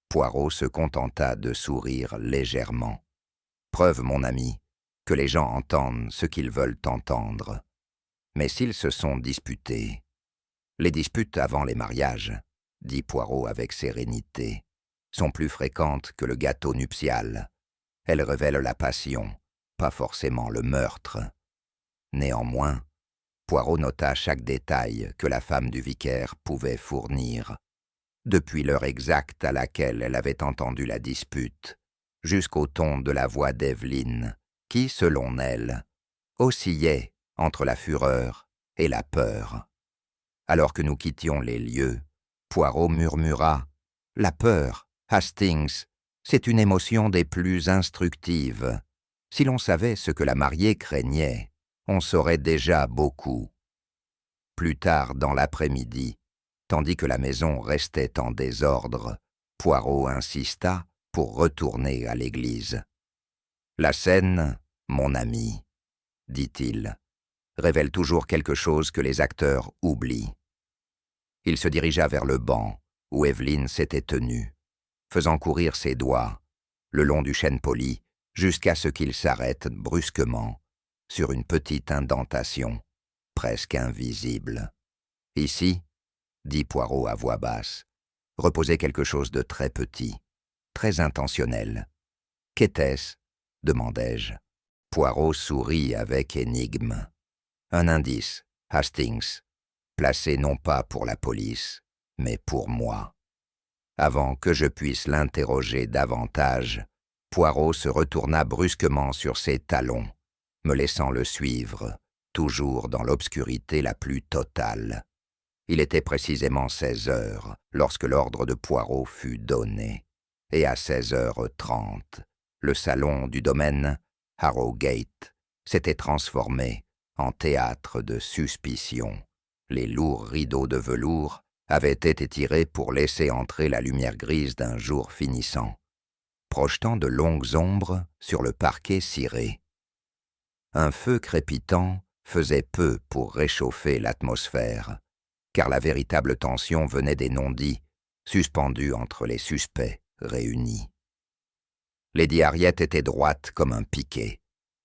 Poirot se contenta de sourire légèrement. Preuve, mon ami, que les gens entendent ce qu'ils veulent entendre. Mais s'ils se sont disputés... Les disputes avant les mariages, dit Poirot avec sérénité, sont plus fréquentes que le gâteau nuptial. Elles révèlent la passion, pas forcément le meurtre. Néanmoins, Poirot nota chaque détail que la femme du vicaire pouvait fournir, depuis l'heure exacte à laquelle elle avait entendu la dispute, jusqu'au ton de la voix d'Evelyne, qui, selon elle, oscillait entre la fureur et la peur. Alors que nous quittions les lieux, Poirot murmura « La peur, Hastings, C'est une émotion des plus instructives. Si l'on savait ce que la mariée craignait, on saurait déjà beaucoup. Plus tard dans l'après-midi, tandis que la maison restait en désordre, Poirot insista pour retourner à l'église. La scène, mon ami, dit-il, révèle toujours quelque chose que les acteurs oublient. Il se dirigea vers le banc où Evelyn s'était tenue, faisant courir ses doigts le long du chêne poli jusqu'à ce qu'il s'arrête brusquement sur une petite indentation, presque invisible. « Ici, dit Poirot à voix basse, reposait quelque chose de très petit, très intentionnel. « Qu'était-ce » demandai-je. Poirot sourit avec énigme. « Un indice, Hastings, placé non pas pour la police, mais pour moi. » Avant que je puisse l'interroger davantage, Poirot se retourna brusquement sur ses talons, me laissant le suivre, toujours dans l'obscurité la plus totale. Il était précisément 16 heures lorsque l'ordre de Poirot fut donné, et à 16h30, le salon du domaine Harrowgate s'était transformé en théâtre de suspicion. Les lourds rideaux de velours avaient été tirés pour laisser entrer la lumière grise d'un jour finissant, projetant de longues ombres sur le parquet ciré. Un feu crépitant faisait peu pour réchauffer l'atmosphère, car la véritable tension venait des non-dits, suspendus entre les suspects réunis. Lady Harriet était droite comme un piquet,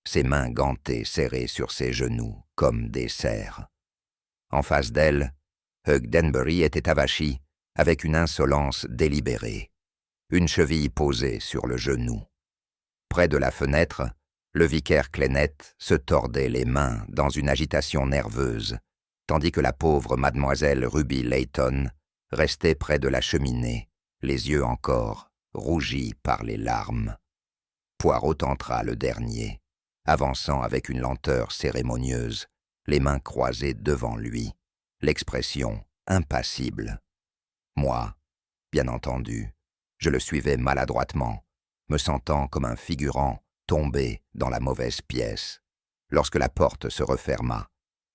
ses mains gantées serrées sur ses genoux comme des serres. En face d'elle, Hugh Denbury était avachi avec une insolence délibérée, une cheville posée sur le genou. Près de la fenêtre, le vicaire Clenett se tordait les mains dans une agitation nerveuse, tandis que la pauvre mademoiselle Ruby Layton restait près de la cheminée, les yeux encore rougis par les larmes. Poirot entra le dernier, avançant avec une lenteur cérémonieuse, les mains croisées devant lui, l'expression impassible. Moi, bien entendu, je le suivais maladroitement, me sentant comme un figurant tombé dans la mauvaise pièce. Lorsque la porte se referma,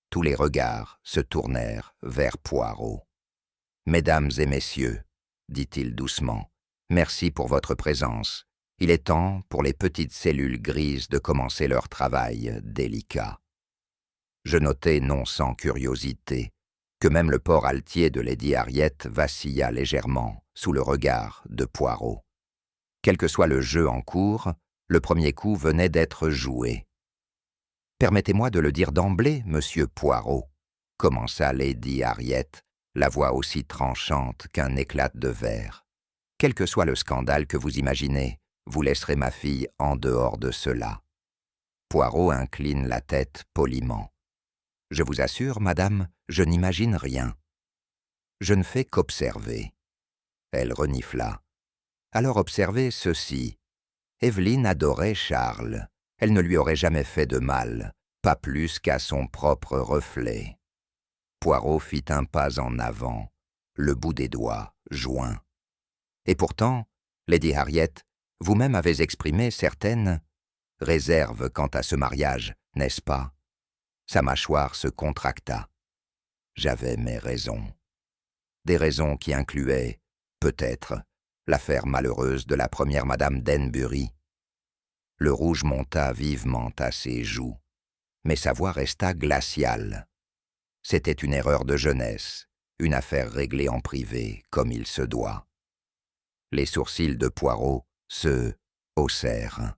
tous les regards se tournèrent vers Poirot. « Mesdames et messieurs, dit-il doucement, merci pour votre présence. Il est temps pour les petites cellules grises de commencer leur travail délicat. » Je notai non sans curiosité que même le port altier de Lady Harriet vacilla légèrement sous le regard de Poirot. Quel que soit le jeu en cours, le premier coup venait d'être joué. « Permettez-moi de le dire d'emblée, monsieur Poirot, » commença Lady Harriet, la voix aussi tranchante qu'un éclat de verre. « Quel que soit le scandale que vous imaginez, vous laisserez ma fille en dehors de cela. » Poirot incline la tête poliment. « Je vous assure, madame, je n'imagine rien. Je ne fais qu'observer. » Elle renifla. « Alors observez ceci. Evelyn adorait Charles. Elle ne lui aurait jamais fait de mal, pas plus qu'à son propre reflet. » Poirot fit un pas en avant, le bout des doigts joint. « Et pourtant, Lady Harriet, vous-même avez exprimé certaines réserves quant à ce mariage, n'est-ce pas ?» Sa mâchoire se contracta. J'avais mes raisons. Des raisons qui incluaient, peut-être, l'affaire malheureuse de la première Madame Denbury. Le rouge monta vivement à ses joues, mais sa voix resta glaciale. C'était une erreur de jeunesse, une affaire réglée en privé, comme il se doit. Les sourcils de Poirot se haussèrent.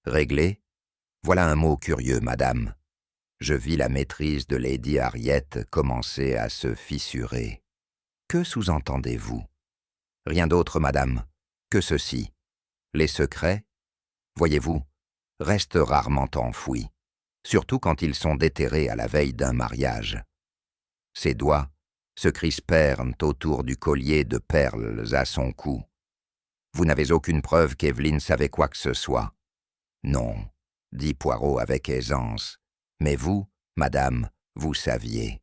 Réglée ? Voilà un mot curieux, madame. Je vis la maîtrise de Lady Harriet commencer à se fissurer. Que sous-entendez-vous ? Rien d'autre, madame, que ceci. Les secrets, voyez-vous, restent rarement enfouis, surtout quand ils sont déterrés à la veille d'un mariage. Ses doigts se crispèrent autour du collier de perles à son cou. Vous n'avez aucune preuve qu'Evelyn savait quoi que ce soit. Non, dit Poirot avec aisance. Mais vous, madame, vous saviez.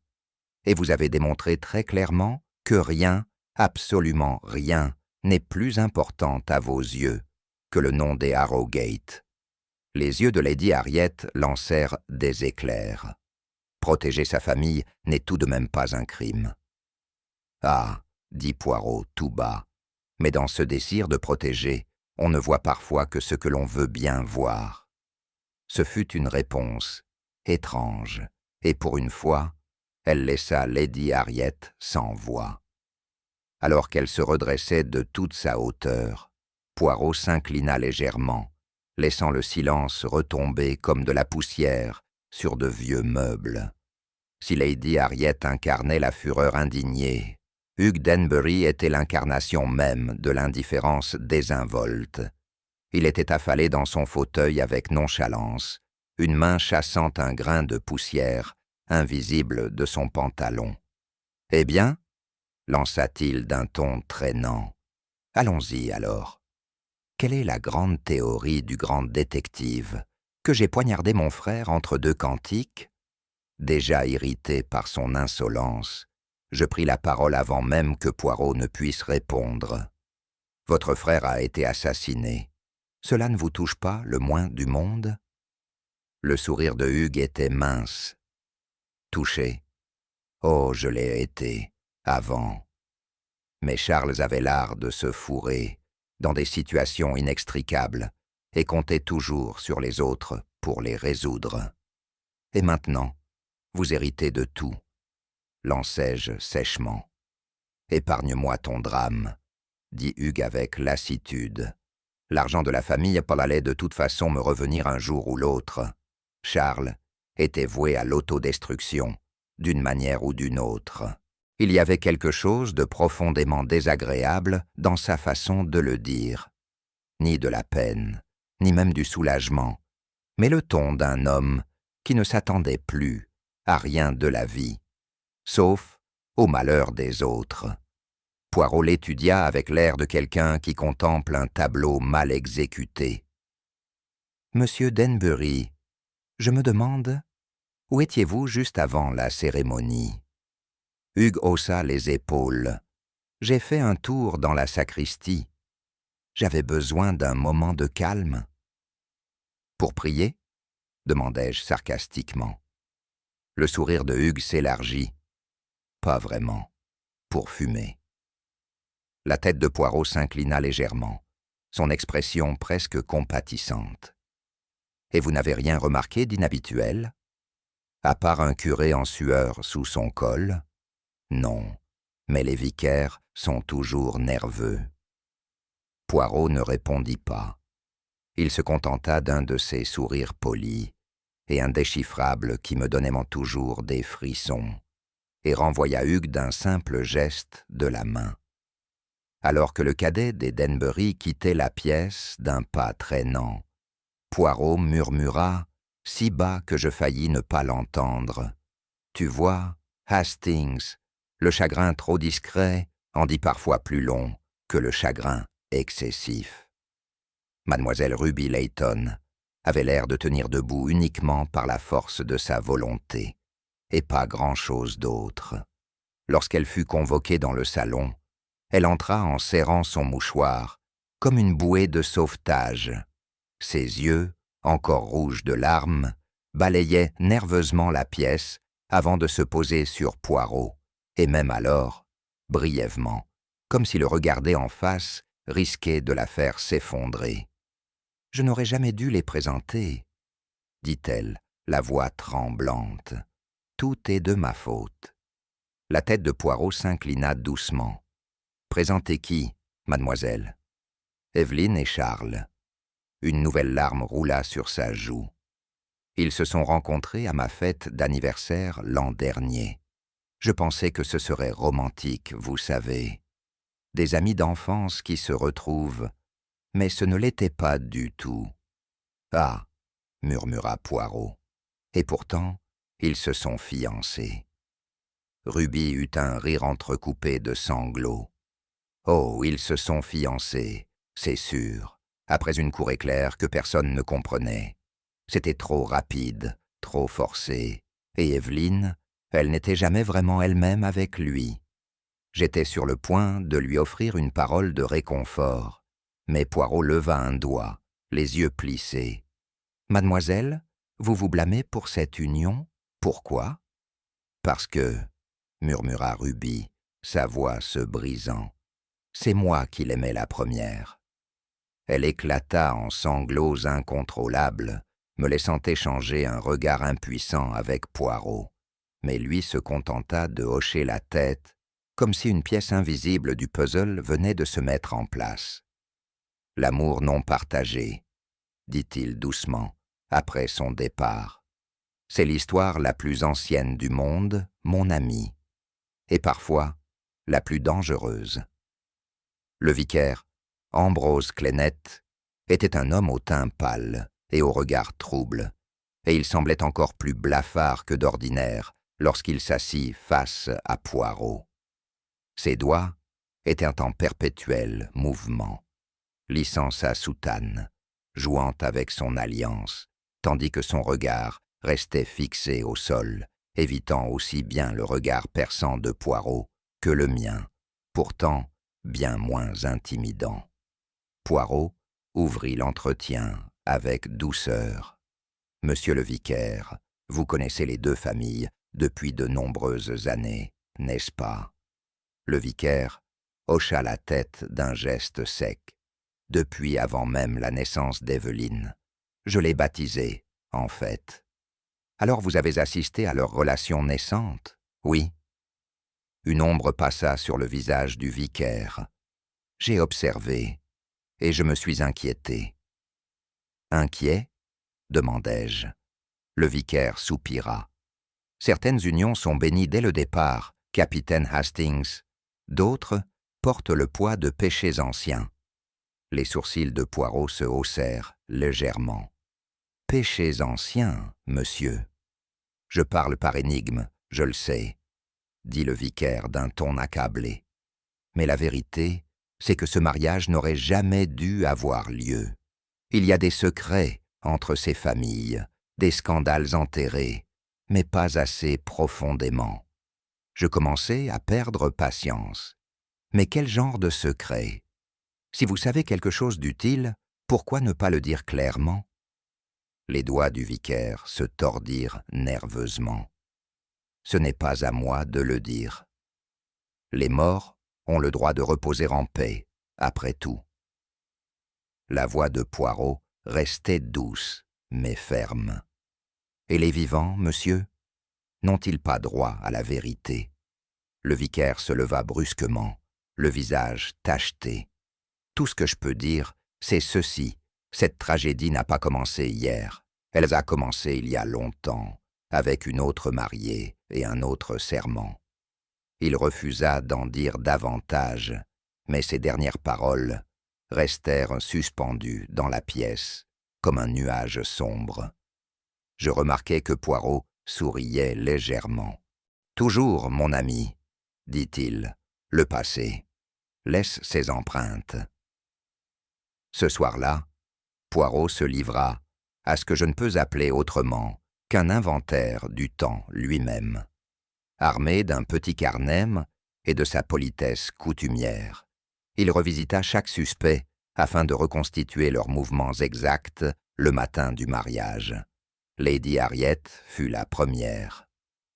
Et vous avez démontré très clairement que rien, absolument rien, n'est plus important à vos yeux que le nom des Harrowgate. Les yeux de Lady Harriet lancèrent des éclairs. Protéger sa famille n'est tout de même pas un crime. « Ah !» dit Poirot tout bas, « mais dans ce désir de protéger, on ne voit parfois que ce que l'on veut bien voir. » Ce fut une réponse étrange, et pour une fois, elle laissa Lady Harriet sans voix. Alors qu'elle se redressait de toute sa hauteur, Poirot s'inclina légèrement, laissant le silence retomber comme de la poussière sur de vieux meubles. Si Lady Harriet incarnait la fureur indignée, Hugh Denbury était l'incarnation même de l'indifférence désinvolte. Il était affalé dans son fauteuil avec nonchalance, une main chassant un grain de poussière invisible de son pantalon. « Eh bien ?» lança-t-il d'un ton traînant. « Allons-y alors. Quelle est la grande théorie du grand détective? Que j'ai poignardé mon frère entre deux cantiques ?» Déjà irrité par son insolence, je pris la parole avant même que Poirot ne puisse répondre. « Votre frère a été assassiné. Cela ne vous touche pas le moins du monde ?» Le sourire de Hugues était mince. « Touché? Oh, je l'ai été, avant. » Mais Charles avait l'art de se fourrer dans des situations inextricables et comptait toujours sur les autres pour les résoudre. « Et maintenant, vous héritez de tout, » lançai-je sèchement. « Épargne-moi ton drame, » dit Hugues avec lassitude. « L'argent de la famille allait de toute façon me revenir un jour ou l'autre. Charles était voué à l'autodestruction, d'une manière ou d'une autre. Il y avait quelque chose de profondément désagréable dans sa façon de le dire. Ni de la peine, ni même du soulagement, mais le ton d'un homme qui ne s'attendait plus à rien de la vie, sauf au malheur des autres. Poirot l'étudia avec l'air de quelqu'un qui contemple un tableau mal exécuté. « Monsieur Denbury, je me demande, où étiez-vous juste avant la cérémonie ?» Hugues haussa les épaules. « J'ai fait un tour dans la sacristie. J'avais besoin d'un moment de calme. »« Pour prier ?» demandai-je sarcastiquement. Le sourire de Hugues s'élargit. « Pas vraiment. Pour fumer. » La tête de Poirot s'inclina légèrement, son expression presque compatissante. « Et vous n'avez rien remarqué d'inhabituel? À part un curé en sueur sous son col? Non, mais les vicaires sont toujours nerveux. » Poirot ne répondit pas. Il se contenta d'un de ces sourires polis et indéchiffrables qui me donnaient toujours des frissons, et renvoya Hugues d'un simple geste de la main. Alors que le cadet des Denbury quittait la pièce d'un pas traînant, Poirot murmura, si bas que je faillis ne pas l'entendre. « Tu vois, Hastings, le chagrin trop discret en dit parfois plus long que le chagrin excessif. » Mademoiselle Ruby Layton avait l'air de tenir debout uniquement par la force de sa volonté, et pas grand-chose d'autre. Lorsqu'elle fut convoquée dans le salon, elle entra en serrant son mouchoir, comme une bouée de sauvetage. Ses yeux, encore rouges de larmes, balayaient nerveusement la pièce avant de se poser sur Poirot, et même alors, brièvement, comme si le regarder en face risquait de la faire s'effondrer. « Je n'aurais jamais dû les présenter, » dit-elle, la voix tremblante. « Tout est de ma faute. » La tête de Poirot s'inclina doucement. « Présenter qui, mademoiselle ?»« Evelyne et Charles. » Une nouvelle larme roula sur sa joue. Ils se sont rencontrés à ma fête d'anniversaire l'an dernier. Je pensais que ce serait romantique, vous savez. Des amis d'enfance qui se retrouvent, mais ce ne l'était pas du tout. « Ah !» murmura Poirot. « Et pourtant, ils se sont fiancés. » Ruby eut un rire entrecoupé de sanglots. « Oh, ils se sont fiancés, c'est sûr, après une cour éclair que personne ne comprenait. C'était trop rapide, trop forcé, et Evelyne, elle n'était jamais vraiment elle-même avec lui. J'étais sur le point de lui offrir une parole de réconfort, Mais Poirot leva un doigt, les yeux plissés. « Mademoiselle, vous vous blâmez pour cette union? Pourquoi ?»« Parce que, » murmura Ruby, sa voix se brisant, « c'est moi qui l'aimais la première. » Elle éclata en sanglots incontrôlables, me laissant échanger un regard impuissant avec Poirot. Mais lui se contenta de hocher la tête, comme si une pièce invisible du puzzle venait de se mettre en place. « L'amour non partagé, » dit-il doucement, après son départ. « C'est l'histoire la plus ancienne du monde, mon ami, et parfois la plus dangereuse. » Le vicaire, Ambrose Clénette, était un homme au teint pâle et au regard trouble, et il semblait encore plus blafard que d'ordinaire lorsqu'il s'assit face à Poirot. Ses doigts étaient en perpétuel mouvement, lissant sa soutane, jouant avec son alliance, tandis que son regard restait fixé au sol, évitant aussi bien le regard perçant de Poirot que le mien, pourtant bien moins intimidant. Poirot ouvrit l'entretien avec douceur. « Monsieur le vicaire, vous connaissez les deux familles depuis de nombreuses années, n'est-ce pas ?» Le vicaire hocha la tête d'un geste sec. « Depuis avant même la naissance d'Evelyne. Je l'ai baptisée, en fait. »« Alors vous avez assisté à leur relation naissante ? » ?»« Oui. » Une ombre passa sur le visage du vicaire. J'ai observé, et je me suis inquiété. « Inquiet ?» demandai-je. Le vicaire soupira. « Certaines unions sont bénies dès le départ, capitaine Hastings. D'autres portent le poids de péchés anciens. » Les sourcils de Poirot se haussèrent légèrement. « Péchés anciens, monsieur. »« Je parle par énigme, je le sais, » dit le vicaire d'un ton accablé. « Mais la vérité, c'est que ce mariage n'aurait jamais dû avoir lieu. Il y a des secrets entre ces familles, des scandales enterrés, mais pas assez profondément. Je commençais à perdre patience. Mais quel genre de secret? Si vous savez quelque chose d'utile, pourquoi ne pas le dire clairement ?» Les doigts du vicaire se tordirent nerveusement. « Ce n'est pas à moi de le dire. Les morts ont le droit de reposer en paix, après tout. » La voix de Poirot restait douce, mais ferme. « Et les vivants, monsieur, n'ont-ils pas droit à la vérité ?» Le vicaire se leva brusquement, le visage tacheté. « Tout ce que je peux dire, c'est ceci. Cette tragédie n'a pas commencé hier. Elle a commencé il y a longtemps, avec une autre mariée et un autre serment. » Il refusa d'en dire davantage, mais ses dernières paroles restèrent suspendues dans la pièce, comme un nuage sombre. Je remarquai que Poirot souriait légèrement. « Toujours, mon ami, » dit-il, « le passé laisse ses empreintes. » Ce soir-là, Poirot se livra à ce que je ne peux appeler autrement qu'un inventaire du temps lui-même. Armé d'un petit carnet et de sa politesse coutumière, il revisita chaque suspect afin de reconstituer leurs mouvements exacts le matin du mariage. Lady Harriet fut la première.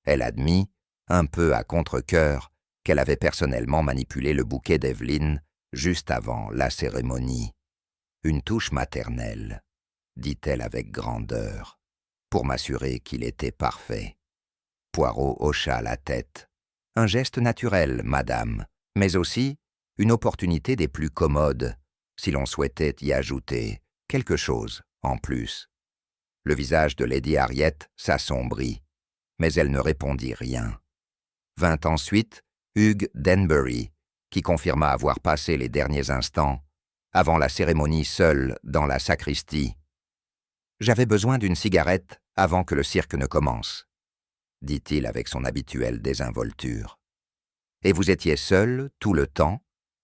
Elle admit, un peu à contre-cœur, qu'elle avait personnellement manipulé le bouquet d'Evelyne juste avant la cérémonie. « Une touche maternelle, » dit-elle avec grandeur, pour m'assurer qu'il était parfait. Poirot hocha la tête. « Un geste naturel, madame, mais aussi une opportunité des plus commodes, si l'on souhaitait y ajouter quelque chose en plus. » Le visage de Lady Harriet s'assombrit, mais elle ne répondit rien. Vint ensuite Hugh Denbury, qui confirma avoir passé les derniers instants avant la cérémonie seul dans la sacristie. « J'avais besoin d'une cigarette avant que le cirque ne commence, » dit-il avec son habituelle désinvolture. « Et vous étiez seul tout le temps ?»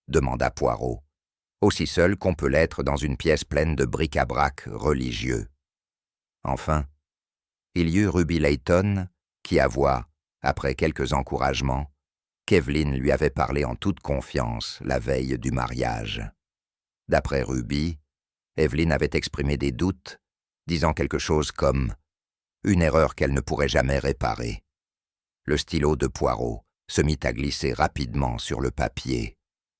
demanda Poirot. « Aussi seul qu'on peut l'être dans une pièce pleine de bric-à-brac religieux. » Enfin, il y eut Ruby Layton qui avoua, après quelques encouragements, qu'Evelyne lui avait parlé en toute confiance la veille du mariage. D'après Ruby, Evelyn avait exprimé des doutes, disant quelque chose comme « une erreur qu'elle ne pourrait jamais réparer ». Le stylo de Poirot se mit à glisser rapidement sur le papier,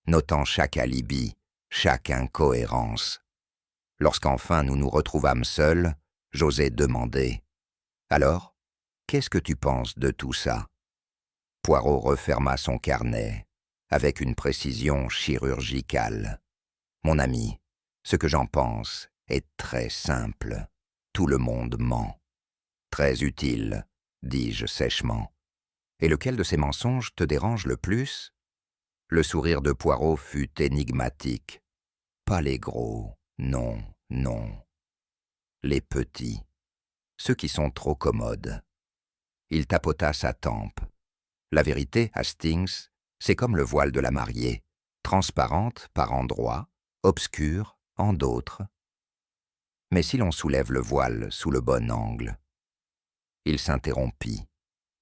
notant chaque alibi, chaque incohérence. Lorsqu'enfin nous nous retrouvâmes seuls, j'osai demander « Alors, qu'est-ce que tu penses de tout ça ?» Poirot referma son carnet avec une précision chirurgicale. « Mon ami, ce que j'en pense est très simple. Tout le monde ment. »« Très utile, » dis-je sèchement. « Et lequel de ces mensonges te dérange le plus ?» Le sourire de Poirot fut énigmatique. « Pas les gros, non, non. Les petits, ceux qui sont trop commodes. » Il tapota sa tempe. « La vérité, Hastings, c'est comme le voile de la mariée, transparente par endroits, obscure en d'autres. Mais si l'on soulève le voile sous le bon angle... » Il s'interrompit,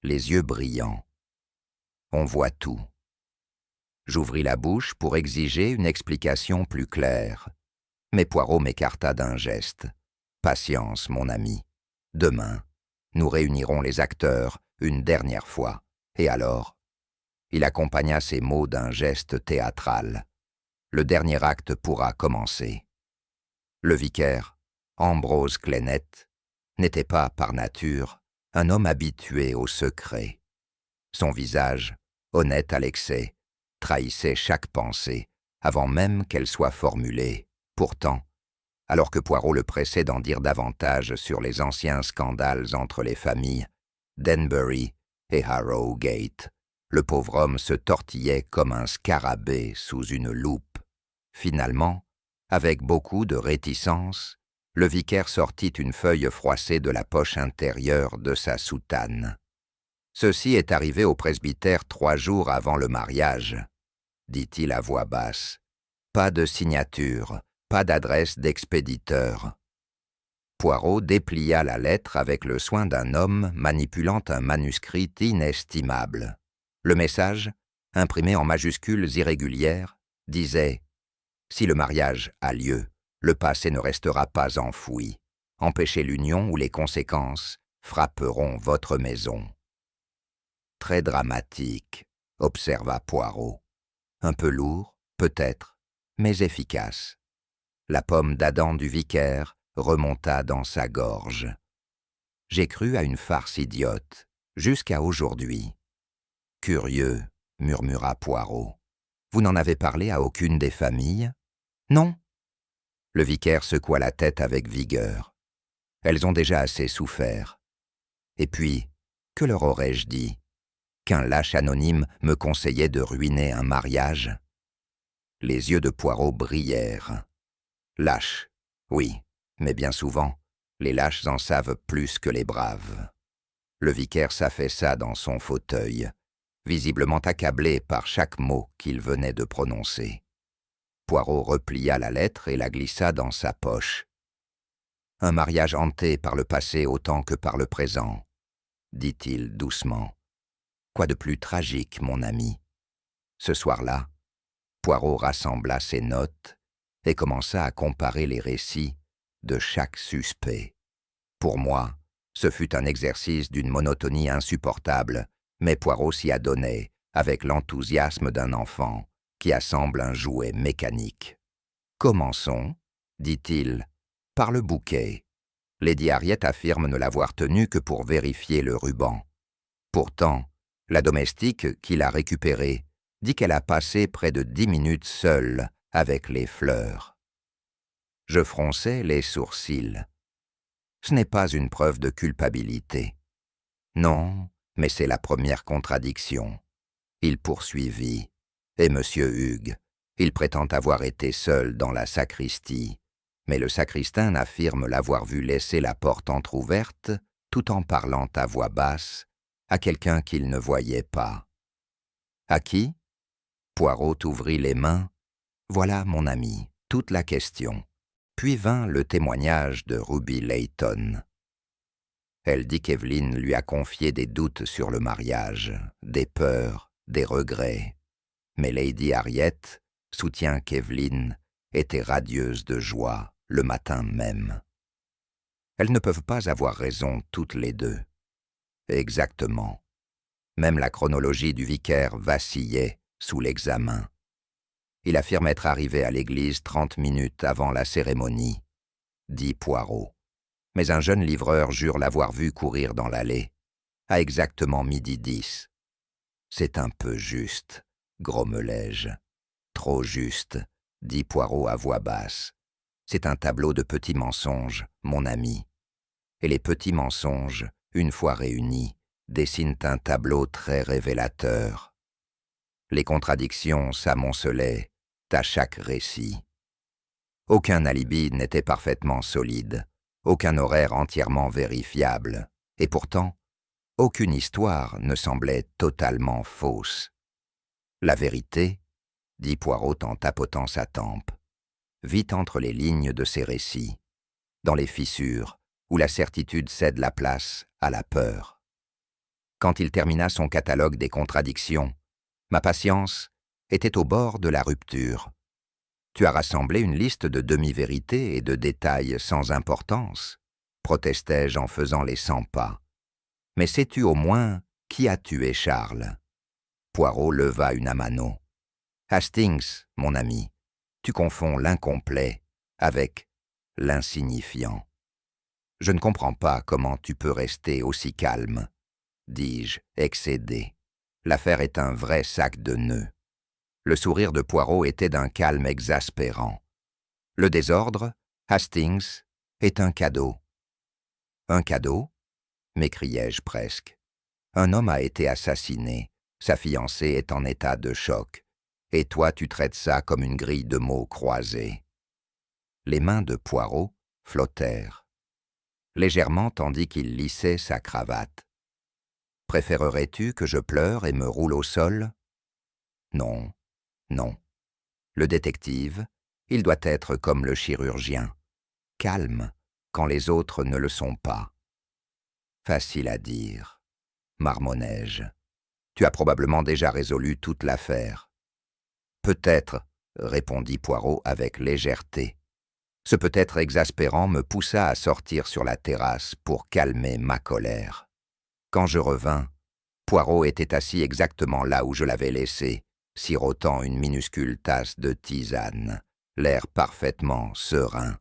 les yeux brillants. « On voit tout. » J'ouvris la bouche pour exiger une explication plus claire, mais Poirot m'écarta d'un geste. « Patience, mon ami. Demain, nous réunirons les acteurs une dernière fois, et alors... » Il accompagna ces mots d'un geste théâtral. « Le dernier acte pourra commencer. » Le vicaire, Ambrose Clennet, n'était pas, par nature, un homme habitué au secret. Son visage, honnête à l'excès, trahissait chaque pensée, avant même qu'elle soit formulée. Pourtant, alors que Poirot le pressait d'en dire davantage sur les anciens scandales entre les familles, Danbury et Harrowgate, le pauvre homme se tortillait comme un scarabée sous une loupe. Finalement, avec beaucoup de réticence, le vicaire sortit une feuille froissée de la poche intérieure de sa soutane. « Ceci est arrivé au presbytère 3 jours avant le mariage, » dit-il à voix basse. « Pas de signature, pas d'adresse d'expéditeur. » Poirot déplia la lettre avec le soin d'un homme manipulant un manuscrit inestimable. Le message, imprimé en majuscules irrégulières, disait « Si le mariage a lieu, le passé ne restera pas enfoui. Empêchez l'union ou les conséquences frapperont votre maison. » Très dramatique, observa Poirot. Un peu lourd, peut-être, mais efficace. La pomme d'Adam du vicaire remonta dans sa gorge. J'ai cru à une farce idiote, jusqu'à aujourd'hui. Curieux, murmura Poirot. Vous n'en avez parlé à aucune des familles? Non. Le vicaire secoua la tête avec vigueur. Elles ont déjà assez souffert. Et puis, que leur aurais-je dit? Qu'un lâche anonyme me conseillait de ruiner un mariage? Les yeux de Poirot brillèrent. Lâche, oui, mais bien souvent, les lâches en savent plus que les braves. Le vicaire s'affaissa dans son fauteuil, visiblement accablé par chaque mot qu'il venait de prononcer. Poirot replia la lettre et la glissa dans sa poche. « Un mariage hanté par le passé autant que par le présent, » dit-il doucement. « Quoi de plus tragique, mon ami ?» Ce soir-là, Poirot rassembla ses notes et commença à comparer les récits de chaque suspect. Pour moi, ce fut un exercice d'une monotonie insupportable, mais Poirot s'y adonnait avec l'enthousiasme d'un enfant qui assemble un jouet mécanique. « Commençons, » dit-il, « par le bouquet. Lady Harriet affirme ne l'avoir tenu que pour vérifier le ruban. Pourtant, la domestique qui l'a récupéré dit qu'elle a passé près de 10 minutes seule avec les fleurs. » Je fronçai les sourcils. Ce n'est pas une preuve de culpabilité. Non, mais c'est la première contradiction. Il poursuivit. Et Monsieur Hugues, il prétend avoir été seul dans la sacristie, mais le sacristain affirme l'avoir vu laisser la porte entr'ouverte, tout en parlant à voix basse, à quelqu'un qu'il ne voyait pas. À qui? Poirot ouvrit les mains. Voilà, mon ami, toute la question. Puis vint le témoignage de Ruby Layton. Elle dit qu'Evelyn lui a confié des doutes sur le mariage, des peurs, des regrets. Mais Lady Harriet soutient qu'Evelyn étaient radieuses de joie le matin même. Elles ne peuvent pas avoir raison toutes les deux. Exactement. Même la chronologie du vicaire vacillait sous l'examen. Il affirme être arrivé à l'église 30 minutes avant la cérémonie, dit Poirot. Mais un jeune livreur jure l'avoir vu courir dans l'allée, à exactement 12h10. C'est un peu juste, grommelai-je. Trop juste, dit Poirot à voix basse. C'est un tableau de petits mensonges, mon ami. Et les petits mensonges, une fois réunis, dessinent un tableau très révélateur. Les contradictions s'amoncelaient à chaque récit. Aucun alibi n'était parfaitement solide, aucun horaire entièrement vérifiable, et pourtant, aucune histoire ne semblait totalement fausse. La vérité, dit Poirot en tapotant sa tempe, vit entre les lignes de ces récits, dans les fissures où la certitude cède la place à la peur. Quand il termina son catalogue des contradictions, ma patience était au bord de la rupture. Tu as rassemblé une liste de demi-vérités et de détails sans importance, protestai-je en faisant les 100 pas. Mais sais-tu au moins qui a tué Charles? Poirot leva une amano. Hastings, mon ami, tu confonds l'incomplet avec l'insignifiant. Je ne comprends pas comment tu peux rester aussi calme, dis-je, excédé. L'affaire est un vrai sac de nœuds. Le sourire de Poirot était d'un calme exaspérant. Le désordre, Hastings, est un cadeau. Un cadeau? M'écriai-je presque. Un homme a été assassiné, sa fiancée est en état de choc, et toi tu traites ça comme une grille de mots croisés. Les mains de Poirot flottèrent, légèrement tandis qu'il lissait sa cravate. Préférerais-tu que je pleure et me roule au sol? Non, non. Le détective, il doit être comme le chirurgien, calme quand les autres ne le sont pas. Facile à dire, marmonnai-je. Tu as probablement déjà résolu toute l'affaire. Peut-être, répondit Poirot avec légèreté. Ce peut-être exaspérant me poussa à sortir sur la terrasse pour calmer ma colère. Quand je revins, Poirot était assis exactement là où je l'avais laissé, sirotant une minuscule tasse de tisane, l'air parfaitement serein.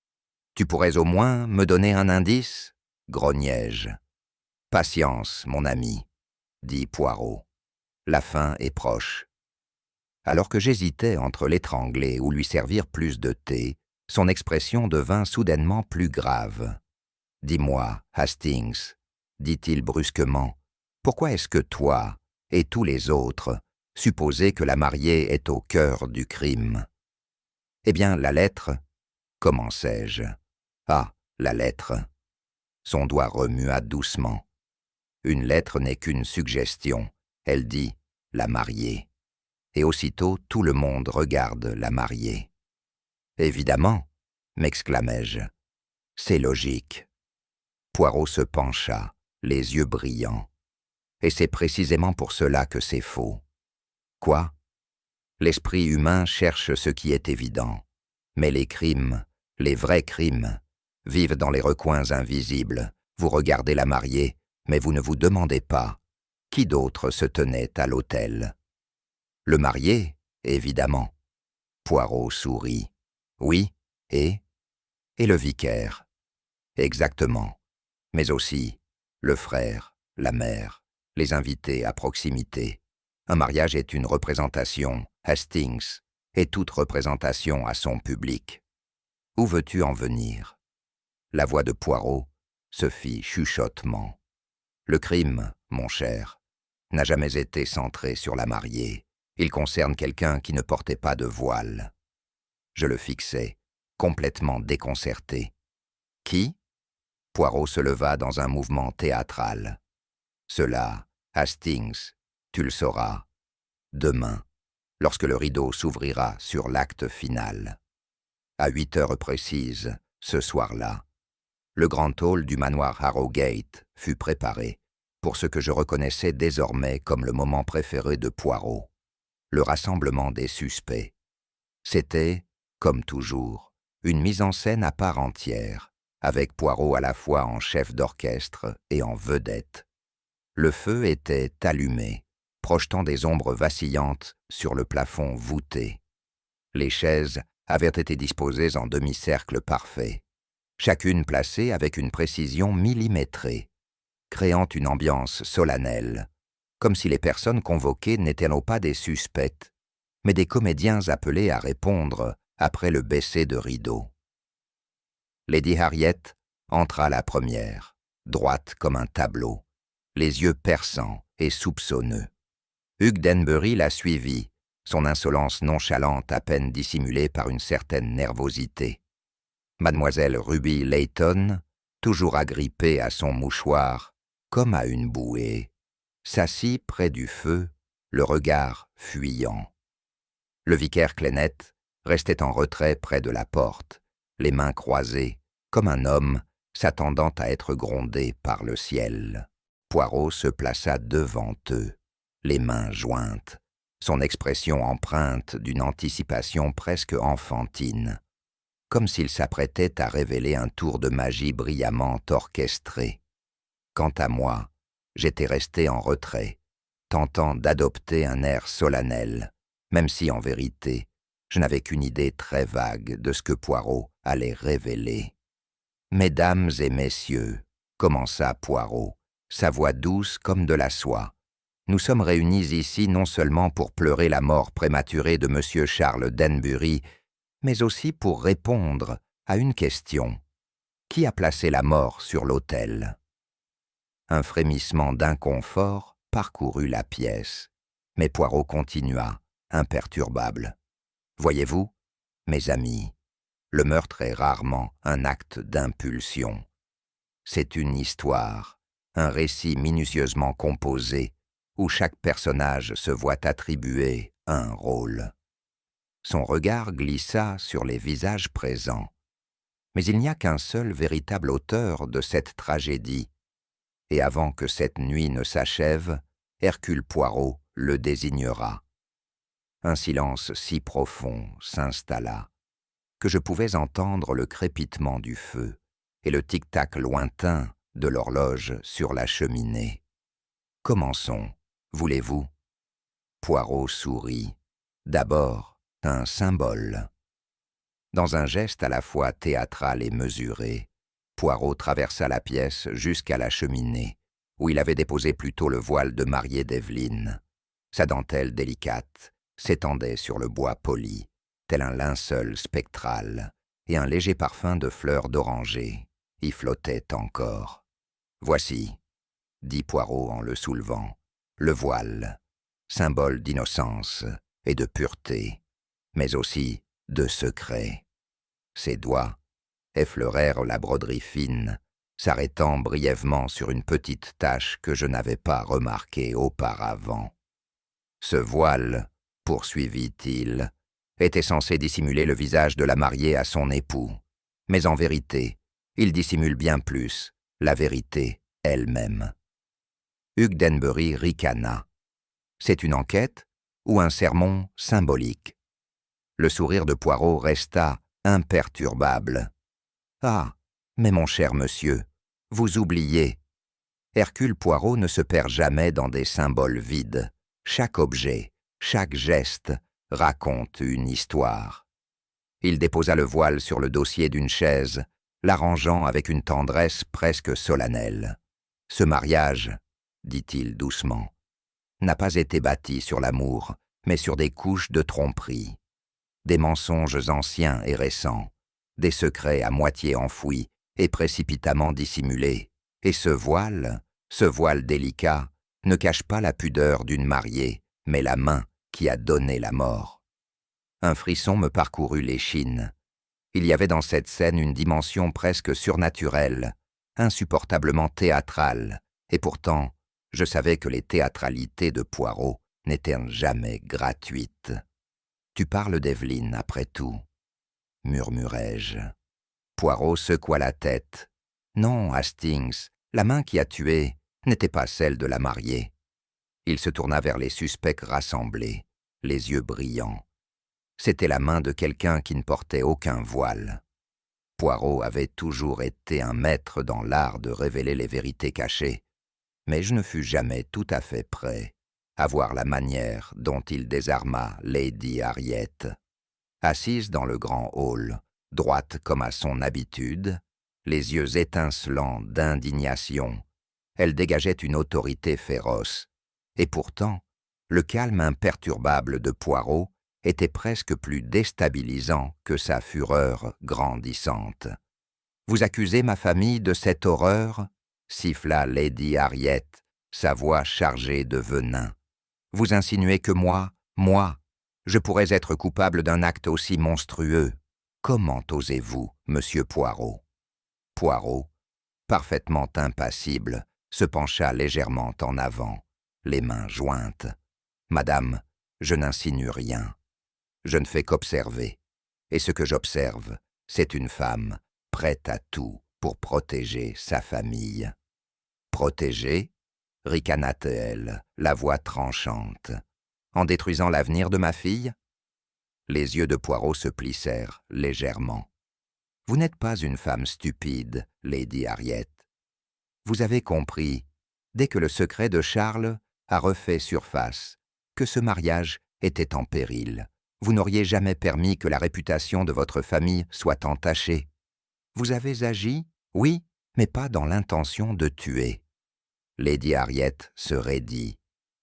« Tu pourrais au moins me donner un indice ?» grognai-je. « Patience, mon ami, » dit Poirot. « La fin est proche. » Alors que j'hésitais entre l'étrangler ou lui servir plus de thé, son expression devint soudainement plus grave. « Dis-moi, Hastings, » dit-il brusquement, « pourquoi est-ce que toi et tous les autres supposez que la mariée est au cœur du crime? » « Eh bien, la lettre, » commençai-je. « Ah, la lettre. » Son doigt remua doucement. « Une lettre n'est qu'une suggestion. Elle dit « la mariée ». Et aussitôt tout le monde regarde la mariée. « Évidemment, » m'exclamai-je. « C'est logique. » Poirot se pencha, les yeux brillants. « Et c'est précisément pour cela que c'est faux. » Quoi? L'esprit humain cherche ce qui est évident. Mais les crimes, les vrais crimes, vivent dans les recoins invisibles. Vous regardez la mariée, mais vous ne vous demandez pas qui d'autre se tenait à l'autel. Le marié, évidemment. Poirot sourit. Oui, et le vicaire. Exactement. Mais aussi le frère, la mère, les invités à proximité. Un mariage est une représentation, Hastings, et toute représentation a son public. Où veux-tu en venir? La voix de Poirot se fit chuchotement. Le crime, mon cher, n'a jamais été centré sur la mariée. Il concerne quelqu'un qui ne portait pas de voile. Je le fixai, complètement déconcerté. Qui? Poirot se leva dans un mouvement théâtral. Cela, Hastings, tu le sauras. Demain, lorsque le rideau s'ouvrira sur l'acte final. À 8 heures précises, ce soir-là, le grand hall du manoir Harrowgate fut préparé pour ce que je reconnaissais désormais comme le moment préféré de Poirot, le rassemblement des suspects. C'était comme toujours, une mise en scène à part entière, avec Poirot à la fois en chef d'orchestre et en vedette. Le feu était allumé, projetant des ombres vacillantes sur le plafond voûté. Les chaises avaient été disposées en demi-cercle parfait, chacune placée avec une précision millimétrée, créant une ambiance solennelle, comme si les personnes convoquées n'étaient pas des suspects, mais des comédiens appelés à répondre après le baisser de rideau. Lady Harriet entra la première, droite comme un tableau, les yeux perçants et soupçonneux. Hugh Denbury la suivit, son insolence nonchalante à peine dissimulée par une certaine nervosité. Mademoiselle Ruby Layton, toujours agrippée à son mouchoir, comme à une bouée, s'assit près du feu, le regard fuyant. Le vicaire Clennet restait en retrait près de la porte, les mains croisées, comme un homme s'attendant à être grondé par le ciel. Poirot se plaça devant eux, les mains jointes, son expression empreinte d'une anticipation presque enfantine, comme s'il s'apprêtait à révéler un tour de magie brillamment orchestré. Quant à moi, j'étais resté en retrait, tentant d'adopter un air solennel, même si, en vérité, je n'avais qu'une idée très vague de ce que Poirot allait révéler. « Mesdames et messieurs, commença Poirot, sa voix douce comme de la soie, nous sommes réunis ici non seulement pour pleurer la mort prématurée de M. Charles Denbury, mais aussi pour répondre à une question. Qui a placé la mort sur l'autel ?» Un frémissement d'inconfort parcourut la pièce, mais Poirot continua, imperturbable. « Voyez-vous, mes amis, le meurtre est rarement un acte d'impulsion. C'est une histoire, un récit minutieusement composé, où chaque personnage se voit attribuer un rôle. » Son regard glissa sur les visages présents. Mais il n'y a qu'un seul véritable auteur de cette tragédie, et avant que cette nuit ne s'achève, Hercule Poirot le désignera. Un silence si profond s'installa que je pouvais entendre le crépitement du feu et le tic-tac lointain de l'horloge sur la cheminée. « Commençons, voulez-vous » Poirot sourit. D'abord, un symbole. Dans un geste à la fois théâtral et mesuré, Poirot traversa la pièce jusqu'à la cheminée, où il avait déposé plutôt le voile de mariée d'Evelyne. Sa dentelle délicate s'étendait sur le bois poli, tel un linceul spectral, et un léger parfum de fleurs d'oranger y flottait encore. « Voici, » dit Poirot en le soulevant, « le voile, symbole d'innocence et de pureté, mais aussi de secret. » Ses doigts effleurèrent la broderie fine, s'arrêtant brièvement sur une petite tache que je n'avais pas remarquée auparavant. Ce voile, poursuivit-il, était censé dissimuler le visage de la mariée à son époux, mais en vérité, il dissimule bien plus la vérité elle-même. Hugh Denbury ricana. C'est une enquête ou un sermon symbolique? Le sourire de Poirot resta imperturbable. « Ah, mais mon cher monsieur, vous oubliez. Hercule Poirot ne se perd jamais dans des symboles vides. Chaque objet, chaque geste raconte une histoire. » Il déposa le voile sur le dossier d'une chaise, l'arrangeant avec une tendresse presque solennelle. « Ce mariage, dit-il doucement, n'a pas été bâti sur l'amour, mais sur des couches de tromperie. Des mensonges anciens et récents, des secrets à moitié enfouis et précipitamment dissimulés, et ce voile délicat, ne cache pas la pudeur d'une mariée, mais la main qui a donné la mort. » Un frisson me parcourut l'échine. Il y avait dans cette scène une dimension presque surnaturelle, insupportablement théâtrale, et pourtant, je savais que les théâtralités de Poirot n'étaient jamais gratuites. « Tu parles d'Evelyne, après tout, » murmurai-je. Poirot secoua la tête. « Non, Hastings, la main qui a tué n'était pas celle de la mariée. » Il se tourna vers les suspects rassemblés, les yeux brillants. « C'était la main de quelqu'un qui ne portait aucun voile. Poirot avait toujours été un maître dans l'art de révéler les vérités cachées, mais je ne fus jamais tout à fait prêt à voir la manière dont il désarma Lady Harriet. Assise dans le grand hall, droite comme à son habitude, les yeux étincelants d'indignation, elle dégageait une autorité féroce. Et pourtant, le calme imperturbable de Poirot était presque plus déstabilisant que sa fureur grandissante. « Vous accusez ma famille de cette horreur ?» siffla Lady Harriet, sa voix chargée de venin. « Vous insinuez que moi, je pourrais être coupable d'un acte aussi monstrueux. Comment osez-vous, monsieur Poirot ?» Poirot, parfaitement impassible, se pencha légèrement en avant, les mains jointes. « Madame, je n'insinue rien. Je ne fais qu'observer. Et ce que j'observe, c'est une femme prête à tout pour protéger sa famille. »« Protéger ?» ricana-t-elle, la voix tranchante. « En détruisant l'avenir de ma fille ?» Les yeux de Poirot se plissèrent légèrement. « Vous n'êtes pas une femme stupide, Lady Harriet. Vous avez compris, dès que le secret de Charles a refait surface, que ce mariage était en péril. Vous n'auriez jamais permis que la réputation de votre famille soit entachée. Vous avez agi, oui, mais pas dans l'intention de tuer. » Lady Harriet se raidit,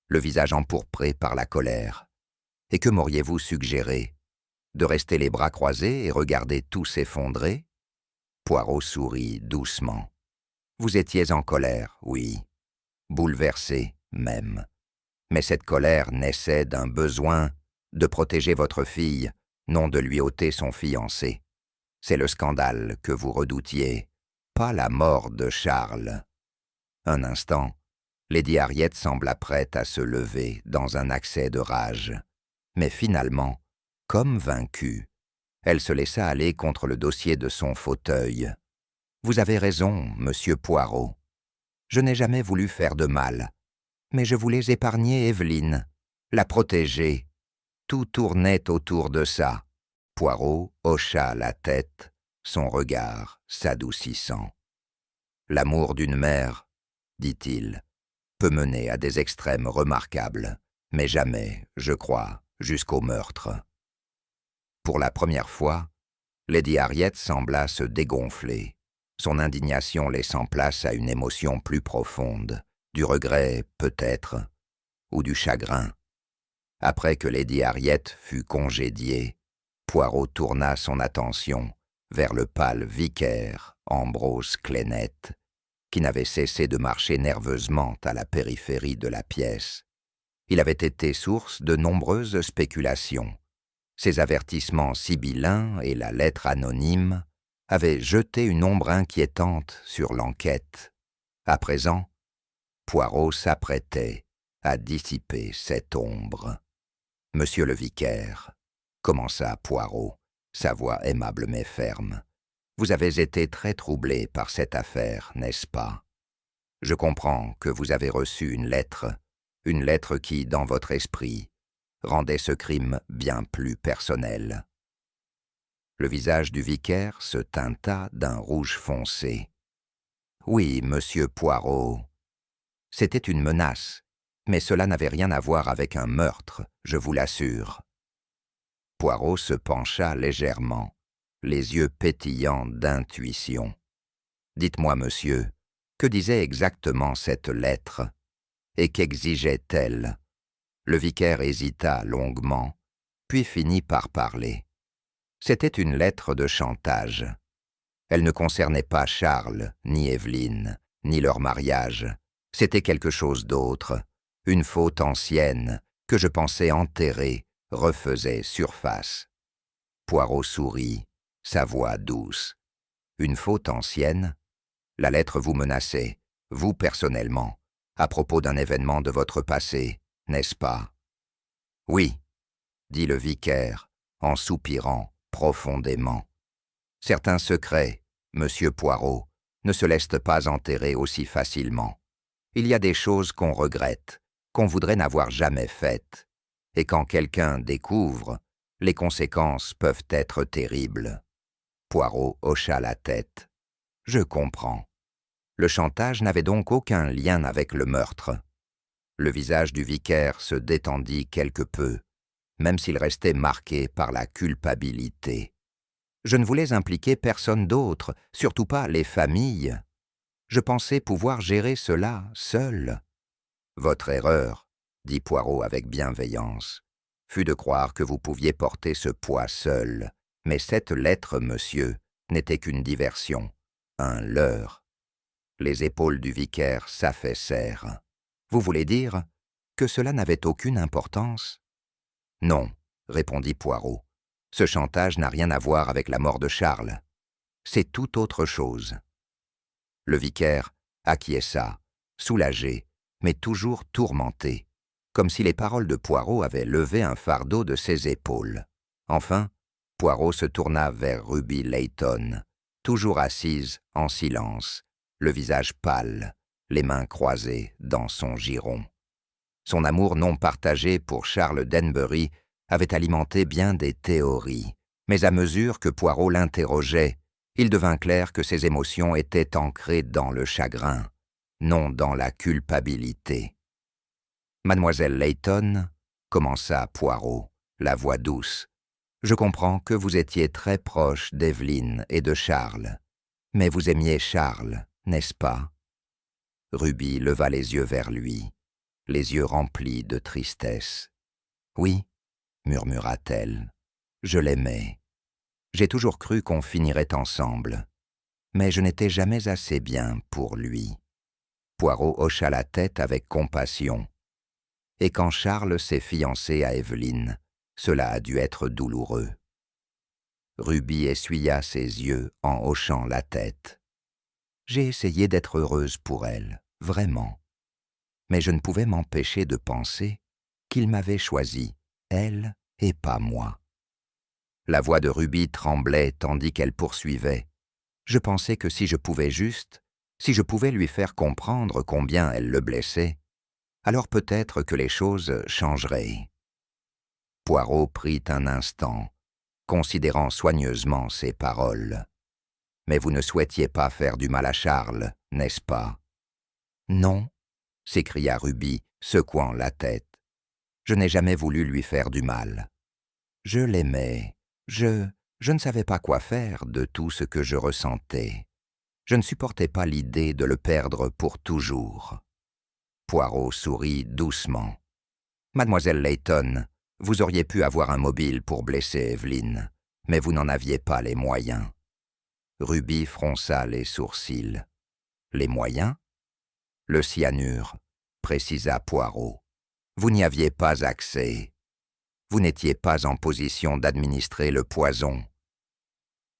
le visage empourpré par la colère. « Et que m'auriez-vous suggéré? De rester les bras croisés et regarder tout s'effondrer ?» Poirot sourit doucement. « Vous étiez en colère, oui, bouleversé même. Mais cette colère naissait d'un besoin de protéger votre fille, non de lui ôter son fiancé. C'est le scandale que vous redoutiez, pas la mort de Charles. » Un instant, Lady Harriet sembla prête à se lever dans un accès de rage. Mais finalement, comme vaincue, elle se laissa aller contre le dossier de son fauteuil. « Vous avez raison, monsieur Poirot. Je n'ai jamais voulu faire de mal. Mais je voulais épargner Evelyne, la protéger. Tout tournait autour de ça. » Poirot hocha la tête, son regard s'adoucissant. « L'amour d'une mère, dit-il, peut mener à des extrêmes remarquables, mais jamais, je crois, jusqu'au meurtre. » Pour la première fois, Lady Harriet sembla se dégonfler, son indignation laissant place à une émotion plus profonde, du regret peut-être, ou du chagrin. Après que Lady Harriet fut congédiée, Poirot tourna son attention vers le pâle vicaire Ambrose Clennet, qui n'avait cessé de marcher nerveusement à la périphérie de la pièce. Il avait été source de nombreuses spéculations. Ses avertissements sibyllins et la lettre anonyme avaient jeté une ombre inquiétante sur l'enquête. À présent, Poirot s'apprêtait à dissiper cette ombre. « Monsieur le vicaire, » commença Poirot, sa voix aimable mais ferme, « vous avez été très troublé par cette affaire, n'est-ce pas? Je comprends que vous avez reçu une lettre qui, dans votre esprit, rendait ce crime bien plus personnel. » Le visage du vicaire se teinta d'un rouge foncé. « Oui, monsieur Poirot. C'était une menace, mais cela n'avait rien à voir avec un meurtre, je vous l'assure. » Poirot se pencha légèrement, les yeux pétillants d'intuition. « Dites-moi, monsieur, que disait exactement cette lettre, et qu'exigeait-elle » Le vicaire hésita longuement, puis finit par parler. C'était une lettre de chantage. Elle ne concernait pas Charles, ni Evelyne, ni leur mariage. C'était quelque chose d'autre, une faute ancienne, que je pensais enterrer, refaisait surface. Poirot sourit, sa voix douce. « Une faute ancienne? La lettre vous menaçait, vous personnellement, à propos d'un événement de votre passé, n'est-ce pas? » « Oui, » dit le vicaire, en soupirant profondément. « Certains secrets, monsieur Poirot, ne se laissent pas enterrer aussi facilement. Il y a des choses qu'on regrette, qu'on voudrait n'avoir jamais faites. Et quand quelqu'un découvre, Les conséquences peuvent être terribles. Poirot hocha la tête. Je comprends. Le chantage n'avait donc aucun lien avec le meurtre. Le visage du vicaire se détendit quelque peu, même s'il restait marqué par la culpabilité. Je ne voulais impliquer personne d'autre, surtout pas les familles. Je pensais pouvoir gérer cela seul. Votre erreur, dit Poirot avec bienveillance, fut de croire que vous pouviez porter ce poids seul. Mais cette lettre, monsieur, n'était qu'une diversion, un leurre. Les épaules du vicaire s'affaissèrent. Vous voulez dire que cela n'avait aucune importance? Non, répondit Poirot. Ce chantage n'a rien à voir avec la mort de Charles. C'est tout autre chose. Le vicaire acquiesça, soulagé, mais toujours tourmenté, comme si les paroles de Poirot avaient levé un fardeau de ses épaules. Enfin, Poirot se tourna vers Ruby Layton, toujours assise en silence, le visage pâle, les mains croisées dans son giron. Son amour non partagé pour Charles Denbury avait alimenté bien des théories, mais à mesure que Poirot l'interrogeait, il devint clair que ses émotions étaient ancrées dans le chagrin, non dans la culpabilité. « Mademoiselle Layton, commença Poirot, la voix douce, je comprends que vous étiez très proche d'Evelyne et de Charles, mais vous aimiez Charles, n'est-ce pas ?» Ruby leva les yeux vers lui, les yeux remplis de tristesse. « Oui, murmura-t-elle, je l'aimais. J'ai toujours cru qu'on finirait ensemble, mais je n'étais jamais assez bien pour lui. » Poirot hocha la tête avec compassion. « Et quand Charles s'est fiancé à Evelyne, cela a dû être douloureux. » Ruby essuya ses yeux en hochant la tête. « J'ai essayé d'être heureuse pour elle, vraiment. Mais je ne pouvais m'empêcher de penser qu'il m'avait choisi, elle et pas moi. » La voix de Ruby tremblait tandis qu'elle poursuivait. Je pensais que si je pouvais lui faire comprendre combien elle le blessait, alors peut-être que les choses changeraient. Poirot prit un instant, considérant soigneusement ses paroles. « Mais vous ne souhaitiez pas faire du mal à Charles, n'est-ce pas ?»« Non, » s'écria Ruby, secouant la tête. « Je n'ai jamais voulu lui faire du mal. Je l'aimais. Je ne savais pas quoi faire de tout ce que je ressentais. Je ne supportais pas l'idée de le perdre pour toujours. » Poirot sourit doucement. « Mademoiselle Layton, vous auriez pu avoir un mobile pour blesser Evelyne, mais vous n'en aviez pas les moyens. » Ruby fronça les sourcils. « Les moyens ?»« Le cyanure, » précisa Poirot. « Vous n'y aviez pas accès. Vous n'étiez pas en position d'administrer le poison. »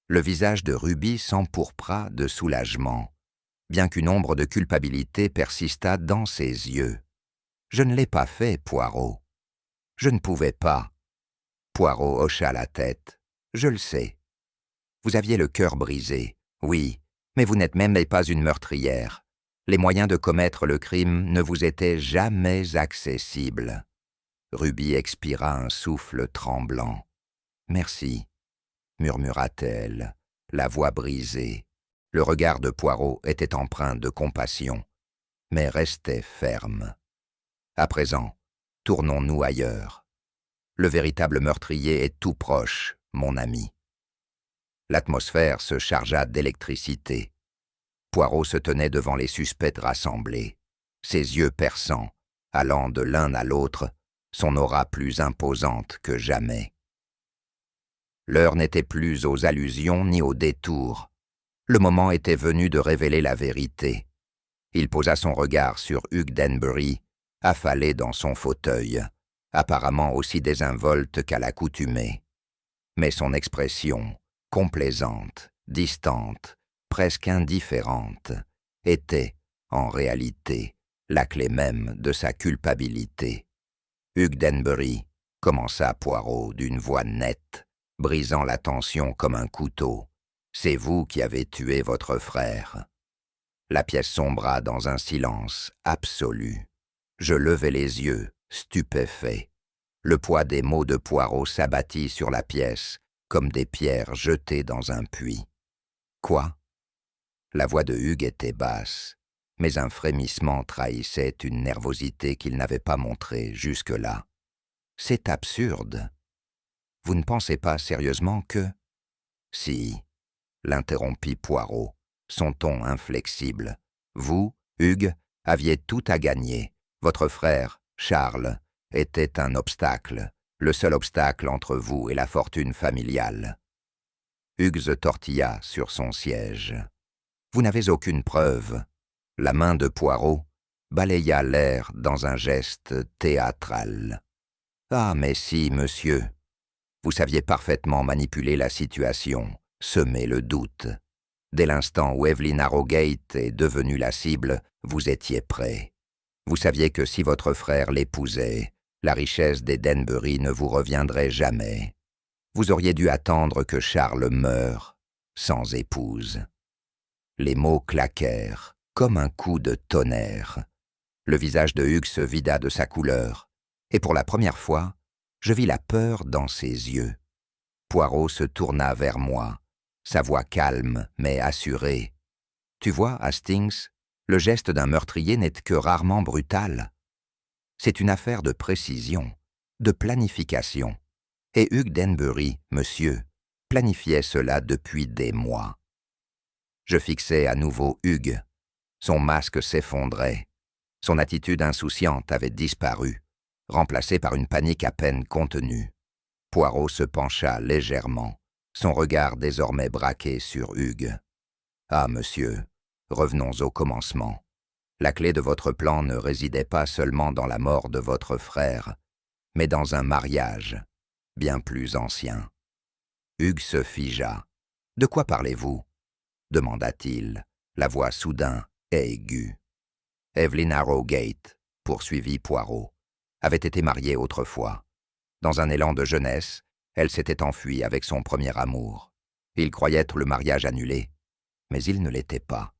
Le visage de Ruby s'empourpra de soulagement, bien qu'une ombre de culpabilité persistât dans ses yeux. « Je ne l'ai pas fait, Poirot. Je ne pouvais pas. » Poirot hocha la tête. « Je le sais. Vous aviez le cœur brisé, oui, mais vous n'êtes même pas une meurtrière. Les moyens de commettre le crime ne vous étaient jamais accessibles. » Ruby expira un souffle tremblant. « Merci, » murmura-t-elle, la voix brisée. Le regard de Poirot était empreint de compassion, mais restait ferme. « À présent, tournons-nous ailleurs. Le véritable meurtrier est tout proche, mon ami. » L'atmosphère se chargea d'électricité. Poirot se tenait devant les suspects rassemblés, ses yeux perçants, allant de l'un à l'autre, son aura plus imposante que jamais. L'heure n'était plus aux allusions ni aux détours. Le moment était venu de révéler la vérité. Il posa son regard sur Hugh Denbury, affalé dans son fauteuil, apparemment aussi désinvolte qu'à l'accoutumée. Mais son expression, complaisante, distante, presque indifférente, était, en réalité, la clé même de sa culpabilité. « Hugh Denbury, » commença Poirot d'une voix nette, brisant la tension comme un couteau, « c'est vous qui avez tué votre frère. » La pièce sombra dans un silence absolu. Je levai les yeux, stupéfait. Le poids des mots de Poirot s'abattit sur la pièce, comme des pierres jetées dans un puits. « Quoi » La voix de Hugues était basse, mais un frémissement trahissait une nervosité qu'il n'avait pas montrée jusque-là. « C'est absurde. Vous ne pensez pas sérieusement que… » « Si, » l'interrompit Poirot, son ton inflexible. « Vous, Hugues, aviez tout à gagner. Votre frère, Charles, était un obstacle, le seul obstacle entre vous et la fortune familiale. » Hugues se tortilla sur son siège. « Vous n'avez aucune preuve. » La main de Poirot balaya l'air dans un geste théâtral. « Ah, mais si, monsieur. Vous saviez parfaitement manipuler la situation, semer le doute. Dès l'instant où Evelyn Harrogate est devenue la cible, vous étiez prêt. Vous saviez que si votre frère l'épousait, la richesse des Denbury ne vous reviendrait jamais. Vous auriez dû attendre que Charles meure, sans épouse. » Les mots claquèrent, comme un coup de tonnerre. Le visage de Hugues se vida de sa couleur, et pour la première fois, je vis la peur dans ses yeux. Poirot se tourna vers moi, sa voix calme mais assurée. « Tu vois, Hastings, le geste d'un meurtrier n'est que rarement brutal. C'est une affaire de précision, de planification. Et Hugh Denbury, monsieur, planifiait cela depuis des mois. » Je fixai à nouveau Hugues. Son masque s'effondrait. Son attitude insouciante avait disparu, remplacée par une panique à peine contenue. Poirot se pencha légèrement, son regard désormais braqué sur Hugues. « Ah, monsieur, revenons au commencement. La clé de votre plan ne résidait pas seulement dans la mort de votre frère, mais dans un mariage bien plus ancien. » Hugues se figea. « De quoi parlez-vous » demanda-t-il, la voix soudain et aiguë. « Evelyn Harrogate, » poursuivit Poirot, avait été mariée autrefois. Dans un élan de jeunesse, elle s'était enfuie avec son premier amour. Il croyait le mariage annulé, mais il ne l'était pas.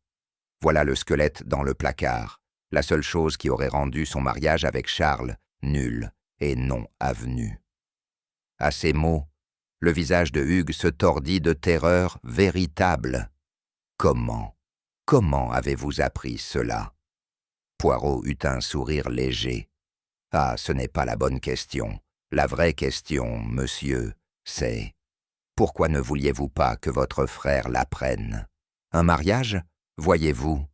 Voilà le squelette dans le placard, la seule chose qui aurait rendu son mariage avec Charles nul et non avenu. À ces mots, le visage de Hugues se tordit de terreur véritable. « Comment avez-vous appris cela » Poirot eut un sourire léger. « Ah, ce n'est pas la bonne question. La vraie question, monsieur, c'est… Pourquoi ne vouliez-vous pas que votre frère l'apprenne ? Un mariage, voyez-vous,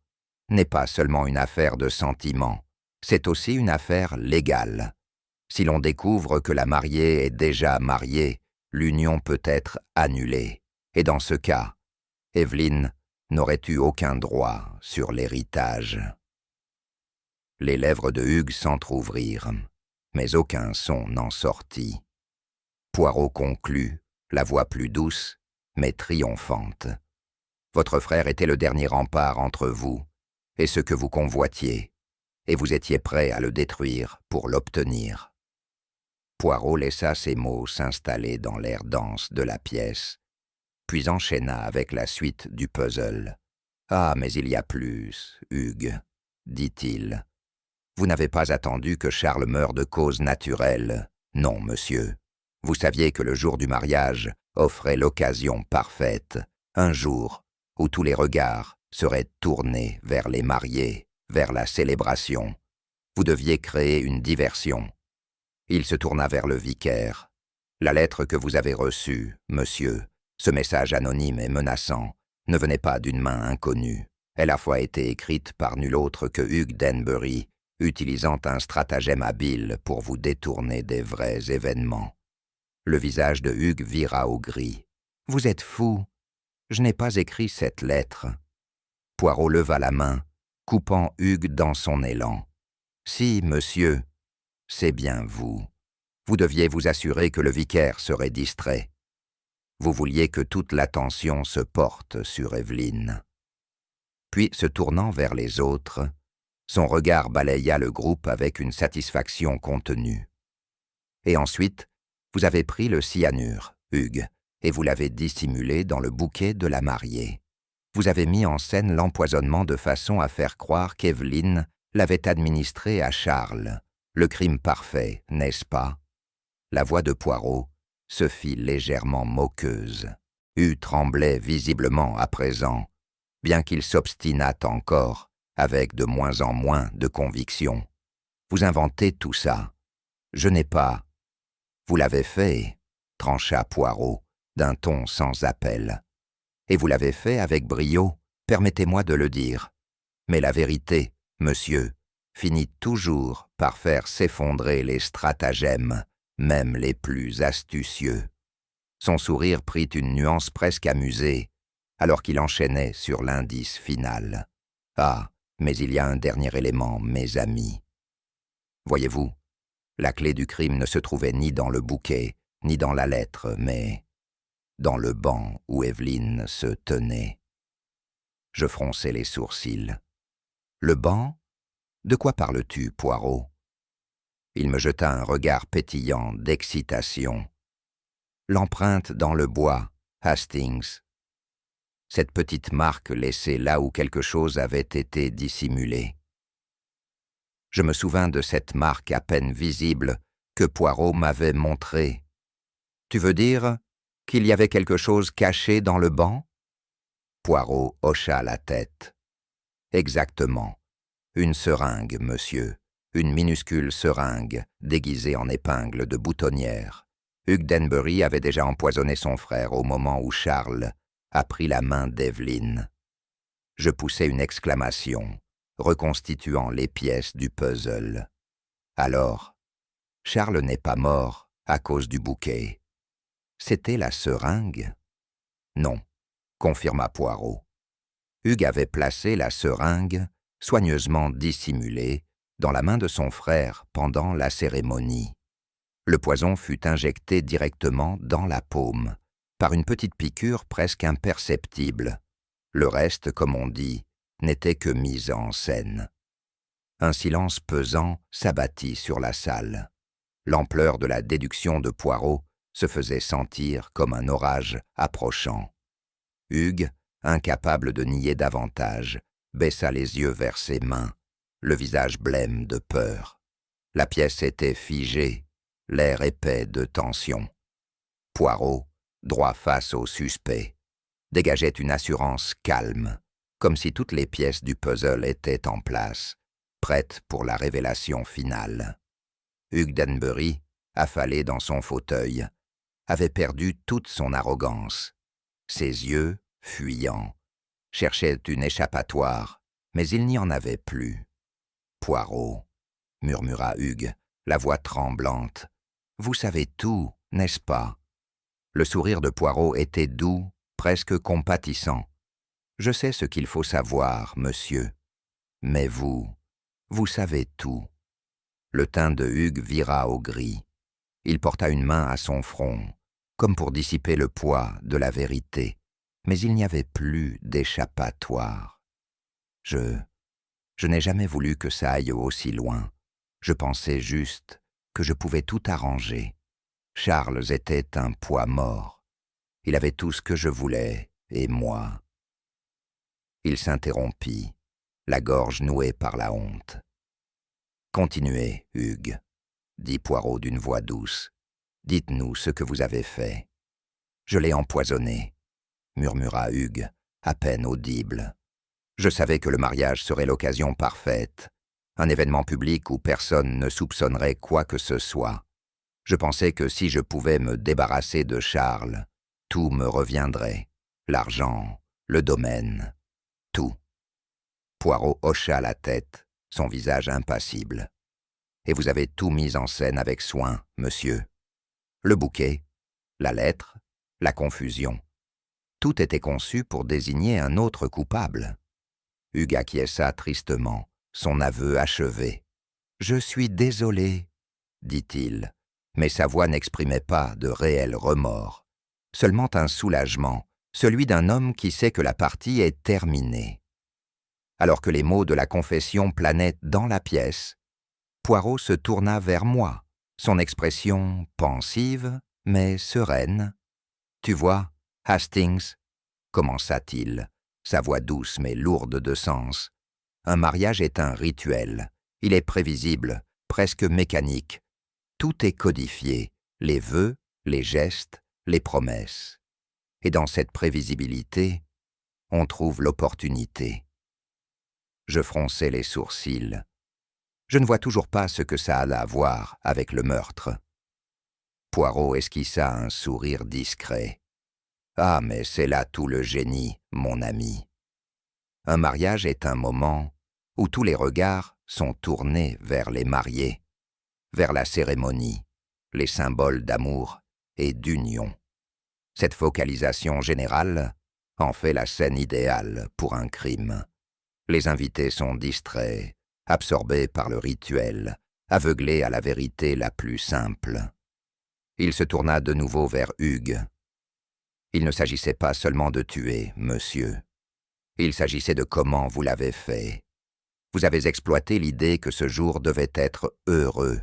n'est pas seulement une affaire de sentiment, c'est aussi une affaire légale. Si l'on découvre que la mariée est déjà mariée, l'union peut être annulée. Et dans ce cas, Evelyn n'aurait eu aucun droit sur l'héritage. » Les lèvres de Hugues s'entr'ouvrirent, mais aucun son n'en sortit. Poirot conclut, la voix plus douce, mais triomphante. « Votre frère était le dernier rempart entre vous et ce que vous convoitiez, et vous étiez prêt à le détruire pour l'obtenir. » Poirot laissa ces mots s'installer dans l'air dense de la pièce, puis enchaîna avec la suite du puzzle. « Ah, mais il y a plus, Hugues, » dit-il. « Vous n'avez pas attendu que Charles meure de cause naturelle. Non, monsieur. Vous saviez que le jour du mariage offrait l'occasion parfaite, un jour où tous les regards seraient tournés vers les mariés, vers la célébration. Vous deviez créer une diversion. » Il se tourna vers le vicaire. « La lettre que vous avez reçue, monsieur, ce message anonyme et menaçant, ne venait pas d'une main inconnue. Elle a fois été écrite par nul autre que Hugh Denbury, utilisant un stratagème habile pour vous détourner des vrais événements. » Le visage de Hugues vira au gris. « Vous êtes fou. Je n'ai pas écrit cette lettre. » Poirot leva la main, coupant Hugues dans son élan. « Si, monsieur, c'est bien vous. Vous deviez vous assurer que le vicaire serait distrait. Vous vouliez que toute l'attention se porte sur Evelyn. » Puis, se tournant vers les autres, son regard balaya le groupe avec une satisfaction contenue. « Et ensuite, vous avez pris le cyanure, Hugues, et vous l'avez dissimulé dans le bouquet de la mariée. Vous avez mis en scène l'empoisonnement de façon à faire croire qu'Evelyn l'avait administré à Charles. Le crime parfait, n'est-ce pas ? La voix de Poirot se fit légèrement moqueuse. Hugh tremblait visiblement à présent, bien qu'il s'obstinât encore, avec de moins en moins de conviction. « Vous inventez tout ça. Je n'ai pas. »« Vous l'avez fait, » trancha Poirot, d'un ton sans appel. « Et vous l'avez fait avec brio, permettez-moi de le dire. Mais la vérité, monsieur, finit toujours par faire s'effondrer les stratagèmes, même les plus astucieux. » Son sourire prit une nuance presque amusée, alors qu'il enchaînait sur l'indice final. « Ah, mais il y a un dernier élément, mes amis. Voyez-vous, la clé du crime ne se trouvait ni dans le bouquet, ni dans la lettre, mais dans le banc où Evelyne se tenait. » Je fronçai les sourcils. « Le banc ? De quoi parles-tu, Poirot ?» Il me jeta un regard pétillant d'excitation. « L'empreinte dans le bois, Hastings. Cette petite marque laissée là où quelque chose avait été dissimulé. Je me souvins de cette marque à peine visible que Poirot m'avait montrée. Tu veux dire qu'il y avait quelque chose caché dans le banc ? » Poirot hocha la tête. « Exactement. Une seringue, monsieur. Une minuscule seringue, déguisée en épingle de boutonnière. Hugh Denbury avait déjà empoisonné son frère au moment où Charles a pris la main d'Evelyne. » Je poussai une exclamation, reconstituant les pièces du puzzle. « Alors, Charles n'est pas mort à cause du bouquet. C'était la seringue ? » ?»« Non, » confirma Poirot. Hugh avait placé la seringue, soigneusement dissimulée, dans la main de son frère pendant la cérémonie. Le poison fut injecté directement dans la paume, par une petite piqûre presque imperceptible. Le reste, comme on dit, n'était que mise en scène. Un silence pesant s'abattit sur la salle. L'ampleur de la déduction de Poirot se faisait sentir comme un orage approchant. Hugues, incapable de nier davantage, baissa les yeux vers ses mains, le visage blême de peur. La pièce était figée, l'air épais de tension. Poirot, droit face au suspect, dégageait une assurance calme, comme si toutes les pièces du puzzle étaient en place, prêtes pour la révélation finale. Hugh Denbury, affalé dans son fauteuil, avait perdu toute son arrogance. Ses yeux, fuyants, cherchaient une échappatoire, mais il n'y en avait plus. « Poirot, » murmura Hugues, la voix tremblante, « vous savez tout, n'est-ce pas ?» Le sourire de Poirot était doux, presque compatissant. « Je sais ce qu'il faut savoir, monsieur. Mais vous savez tout. » Le teint de Hugues vira au gris. Il porta une main à son front, comme pour dissiper le poids de la vérité. Mais il n'y avait plus d'échappatoire. Je n'ai jamais voulu que ça aille aussi loin. Je pensais juste que je pouvais tout arranger. Charles était un poids mort. Il avait tout ce que je voulais, et moi. Il s'interrompit, la gorge nouée par la honte. « Continuez, Hugues, » dit Poirot d'une voix douce. « Dites-nous ce que vous avez fait. »« Je l'ai empoisonné, » murmura Hugues, à peine audible. « Je savais que le mariage serait l'occasion parfaite, un événement public où personne ne soupçonnerait quoi que ce soit. Je pensais que si je pouvais me débarrasser de Charles, tout me reviendrait, l'argent, le domaine, tout. » Poirot hocha la tête, son visage impassible. « Et vous avez tout mis en scène avec soin, monsieur. Le bouquet, la lettre, la confusion. Tout était conçu pour désigner un autre coupable. » Hugues acquiesça tristement, son aveu achevé. « Je suis désolé, » dit-il, mais sa voix n'exprimait pas de réel remords, seulement un soulagement, celui d'un homme qui sait que la partie est terminée. Alors que les mots de la confession planaient dans la pièce, Poirot se tourna vers moi, son expression pensive, mais sereine. « Tu vois, Hastings, » commença-t-il, sa voix douce mais lourde de sens. « Un mariage est un rituel. Il est prévisible, presque mécanique. Tout est codifié, les vœux, les gestes, les promesses. Et dans cette prévisibilité, on trouve l'opportunité. Je fronçai les sourcils. Je ne vois toujours pas ce que ça a à voir avec le meurtre. Poirot esquissa un sourire discret. Ah, mais c'est là tout le génie, mon ami. Un mariage est un moment où tous les regards sont tournés vers les mariés, vers la cérémonie, les symboles d'amour et d'union. Cette focalisation générale en fait la scène idéale pour un crime. Les invités sont distraits, absorbés par le rituel, aveuglés à la vérité la plus simple. Il se tourna de nouveau vers Hugues. Il ne s'agissait pas seulement de tuer, monsieur. Il s'agissait de comment vous l'avez fait. Vous avez exploité l'idée que ce jour devait être heureux,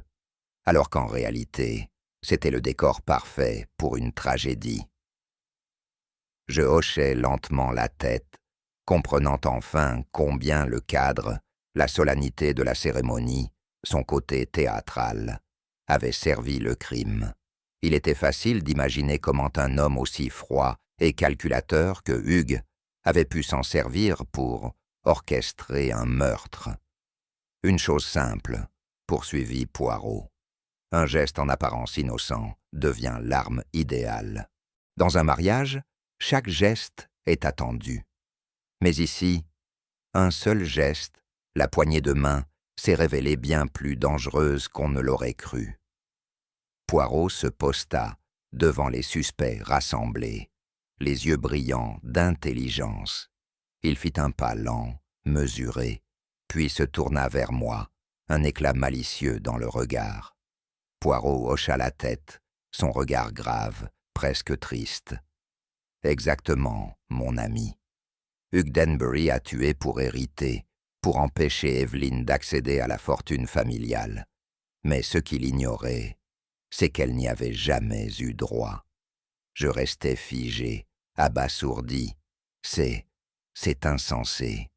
alors qu'en réalité, c'était le décor parfait pour une tragédie. Je hochai lentement la tête, comprenant enfin combien le cadre, la solennité de la cérémonie, son côté théâtral, avait servi le crime. Il était facile d'imaginer comment un homme aussi froid et calculateur que Hugues avait pu s'en servir pour orchestrer un meurtre. Une chose simple, poursuivit Poirot. Un geste en apparence innocent devient l'arme idéale. Dans un mariage, chaque geste est attendu. Mais ici, un seul geste, la poignée de main, s'est révélée bien plus dangereuse qu'on ne l'aurait cru. Poirot se posta devant les suspects rassemblés, les yeux brillants d'intelligence. Il fit un pas lent, mesuré, puis se tourna vers moi, un éclat malicieux dans le regard. Poirot hocha la tête, son regard grave, presque triste. « Exactement, mon ami. Hugh Denbury a tué pour hériter, pour empêcher Evelyn d'accéder à la fortune familiale. Mais ce qu'il ignorait, c'est qu'elle n'y avait jamais eu droit. Je restais figé, abasourdi. C'est insensé.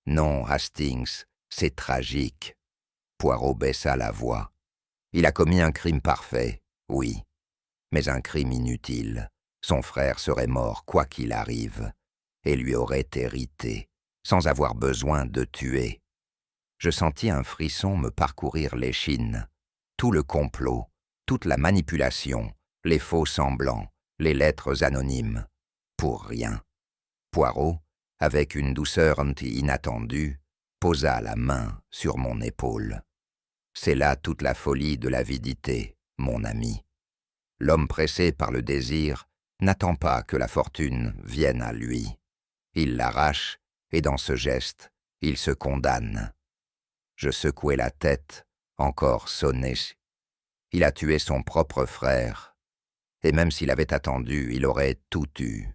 Non, Hastings, c'est tragique. » Poirot baissa la voix. Il a commis un crime parfait, oui, mais un crime inutile. Son frère serait mort quoi qu'il arrive, et lui aurait hérité, sans avoir besoin de tuer. Je sentis un frisson me parcourir l'échine. Tout le complot, toute la manipulation, les faux semblants, les lettres anonymes. Pour rien. Poirot, avec une douceur inattendue, posa la main sur mon épaule. C'est là toute la folie de l'avidité, mon ami. L'homme pressé par le désir n'attend pas que la fortune vienne à lui. Il l'arrache, et dans ce geste, il se condamne. Je secouai la tête, encore sonné. Il a tué son propre frère, et même s'il avait attendu, il aurait tout eu.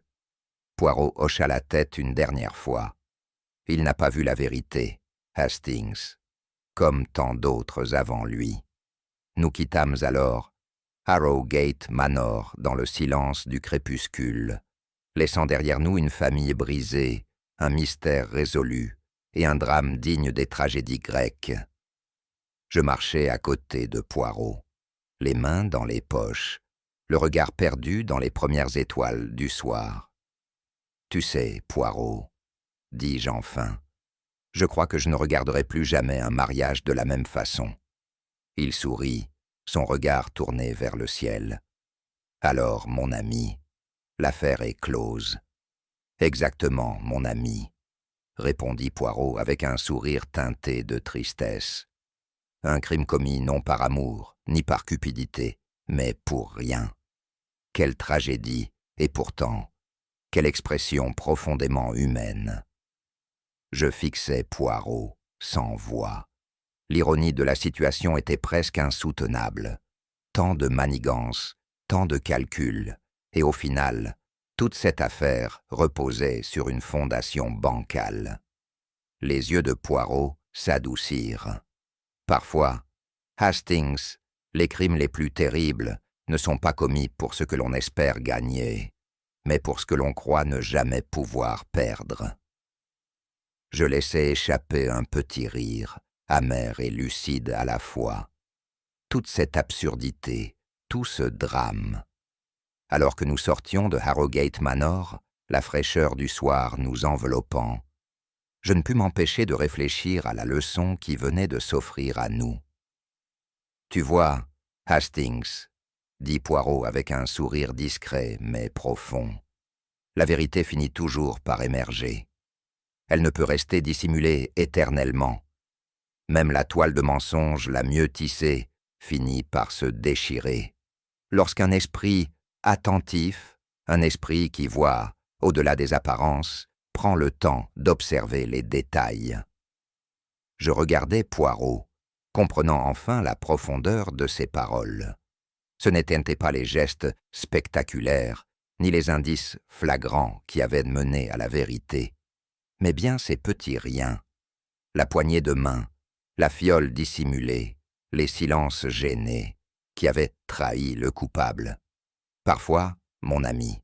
Poirot hocha la tête une dernière fois. Il n'a pas vu la vérité, Hastings, comme tant d'autres avant lui. Nous quittâmes alors Harrowgate Manor dans le silence du crépuscule, laissant derrière nous une famille brisée, un mystère résolu et un drame digne des tragédies grecques. Je marchais à côté de Poirot, les mains dans les poches, le regard perdu dans les premières étoiles du soir. « Tu sais, Poirot, dis-je enfin, je crois que je ne regarderai plus jamais un mariage de la même façon. » Il sourit, son regard tourné vers le ciel. « Alors, mon ami, l'affaire est close. »« Exactement, mon ami, » répondit Poirot avec un sourire teinté de tristesse. « Un crime commis non par amour, ni par cupidité, mais pour rien. Quelle tragédie, et pourtant, quelle expression profondément humaine. » Je fixais Poirot, sans voix. L'ironie de la situation était presque insoutenable. Tant de manigances, tant de calculs, et au final, toute cette affaire reposait sur une fondation bancale. Les yeux de Poirot s'adoucirent. Parfois, Hastings, les crimes les plus terribles ne sont pas commis pour ce que l'on espère gagner, mais pour ce que l'on croit ne jamais pouvoir perdre. Je laissai échapper un petit rire, amer et lucide à la fois. Toute cette absurdité, tout ce drame. Alors que nous sortions de Harrogate Manor, la fraîcheur du soir nous enveloppant, je ne pus m'empêcher de réfléchir à la leçon qui venait de s'offrir à nous. « Tu vois, Hastings, » dit Poirot avec un sourire discret mais profond, « la vérité finit toujours par émerger. Elle ne peut rester dissimulée éternellement. Même la toile de mensonge la mieux tissée finit par se déchirer. Lorsqu'un esprit attentif, un esprit qui voit au-delà des apparences, prend le temps d'observer les détails. » Je regardais Poirot, comprenant enfin la profondeur de ses paroles. Ce n'étaient pas les gestes spectaculaires, ni les indices flagrants qui avaient mené à la vérité, mais bien ces petits riens, la poignée de main, la fiole dissimulée, les silences gênés, qui avaient trahi le coupable. Parfois, mon ami,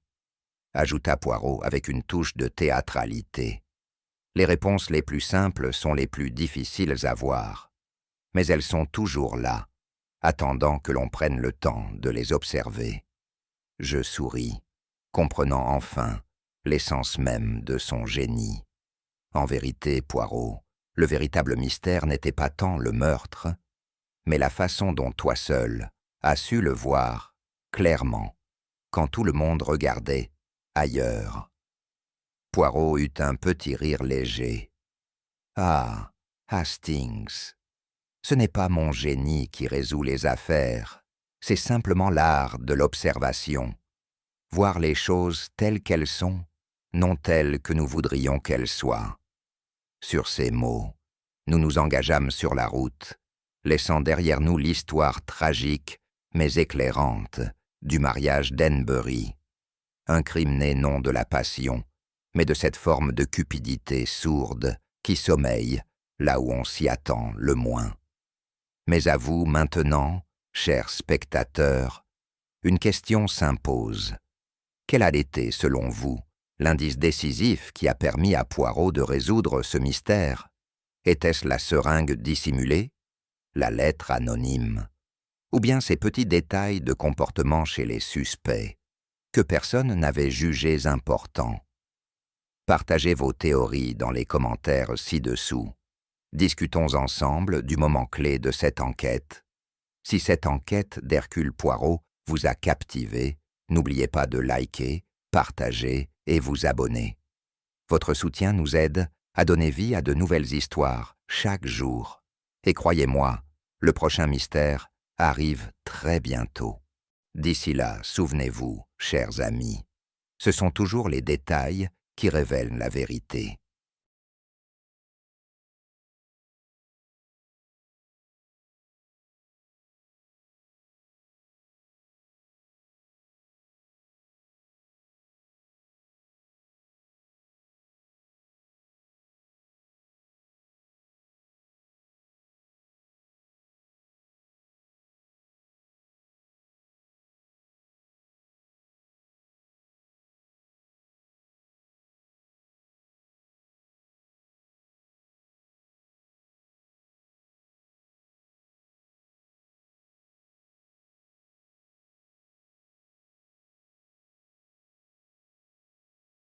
ajouta Poirot avec une touche de théâtralité, les réponses les plus simples sont les plus difficiles à voir, mais elles sont toujours là, attendant que l'on prenne le temps de les observer. Je souris, comprenant enfin l'essence même de son génie. En vérité, Poirot, le véritable mystère n'était pas tant le meurtre, mais la façon dont toi seul as su le voir clairement, quand tout le monde regardait ailleurs. Poirot eut un petit rire léger. « Ah, Hastings, ce n'est pas mon génie qui résout les affaires, c'est simplement l'art de l'observation. Voir les choses telles qu'elles sont, non telles que nous voudrions qu'elles soient. » Sur ces mots, nous nous engageâmes sur la route, laissant derrière nous l'histoire tragique, mais éclairante, du mariage d'Henbury. Un crime né non de la passion, mais de cette forme de cupidité sourde qui sommeille là où on s'y attend le moins. Mais à vous maintenant, chers spectateurs, une question s'impose. Quel a été, selon vous, l'indice décisif qui a permis à Poirot de résoudre ce mystère? Était-ce la seringue dissimulée, la lettre anonyme, ou bien ces petits détails de comportement chez les suspects, que personne n'avait jugés importants? Partagez vos théories dans les commentaires ci-dessous. Discutons ensemble du moment clé de cette enquête. Si cette enquête d'Hercule Poirot vous a captivé, n'oubliez pas de liker, partager et vous abonner. Votre soutien nous aide à donner vie à de nouvelles histoires chaque jour. Et croyez-moi, le prochain mystère arrive très bientôt. D'ici là, souvenez-vous, chers amis, ce sont toujours les détails qui révèlent la vérité.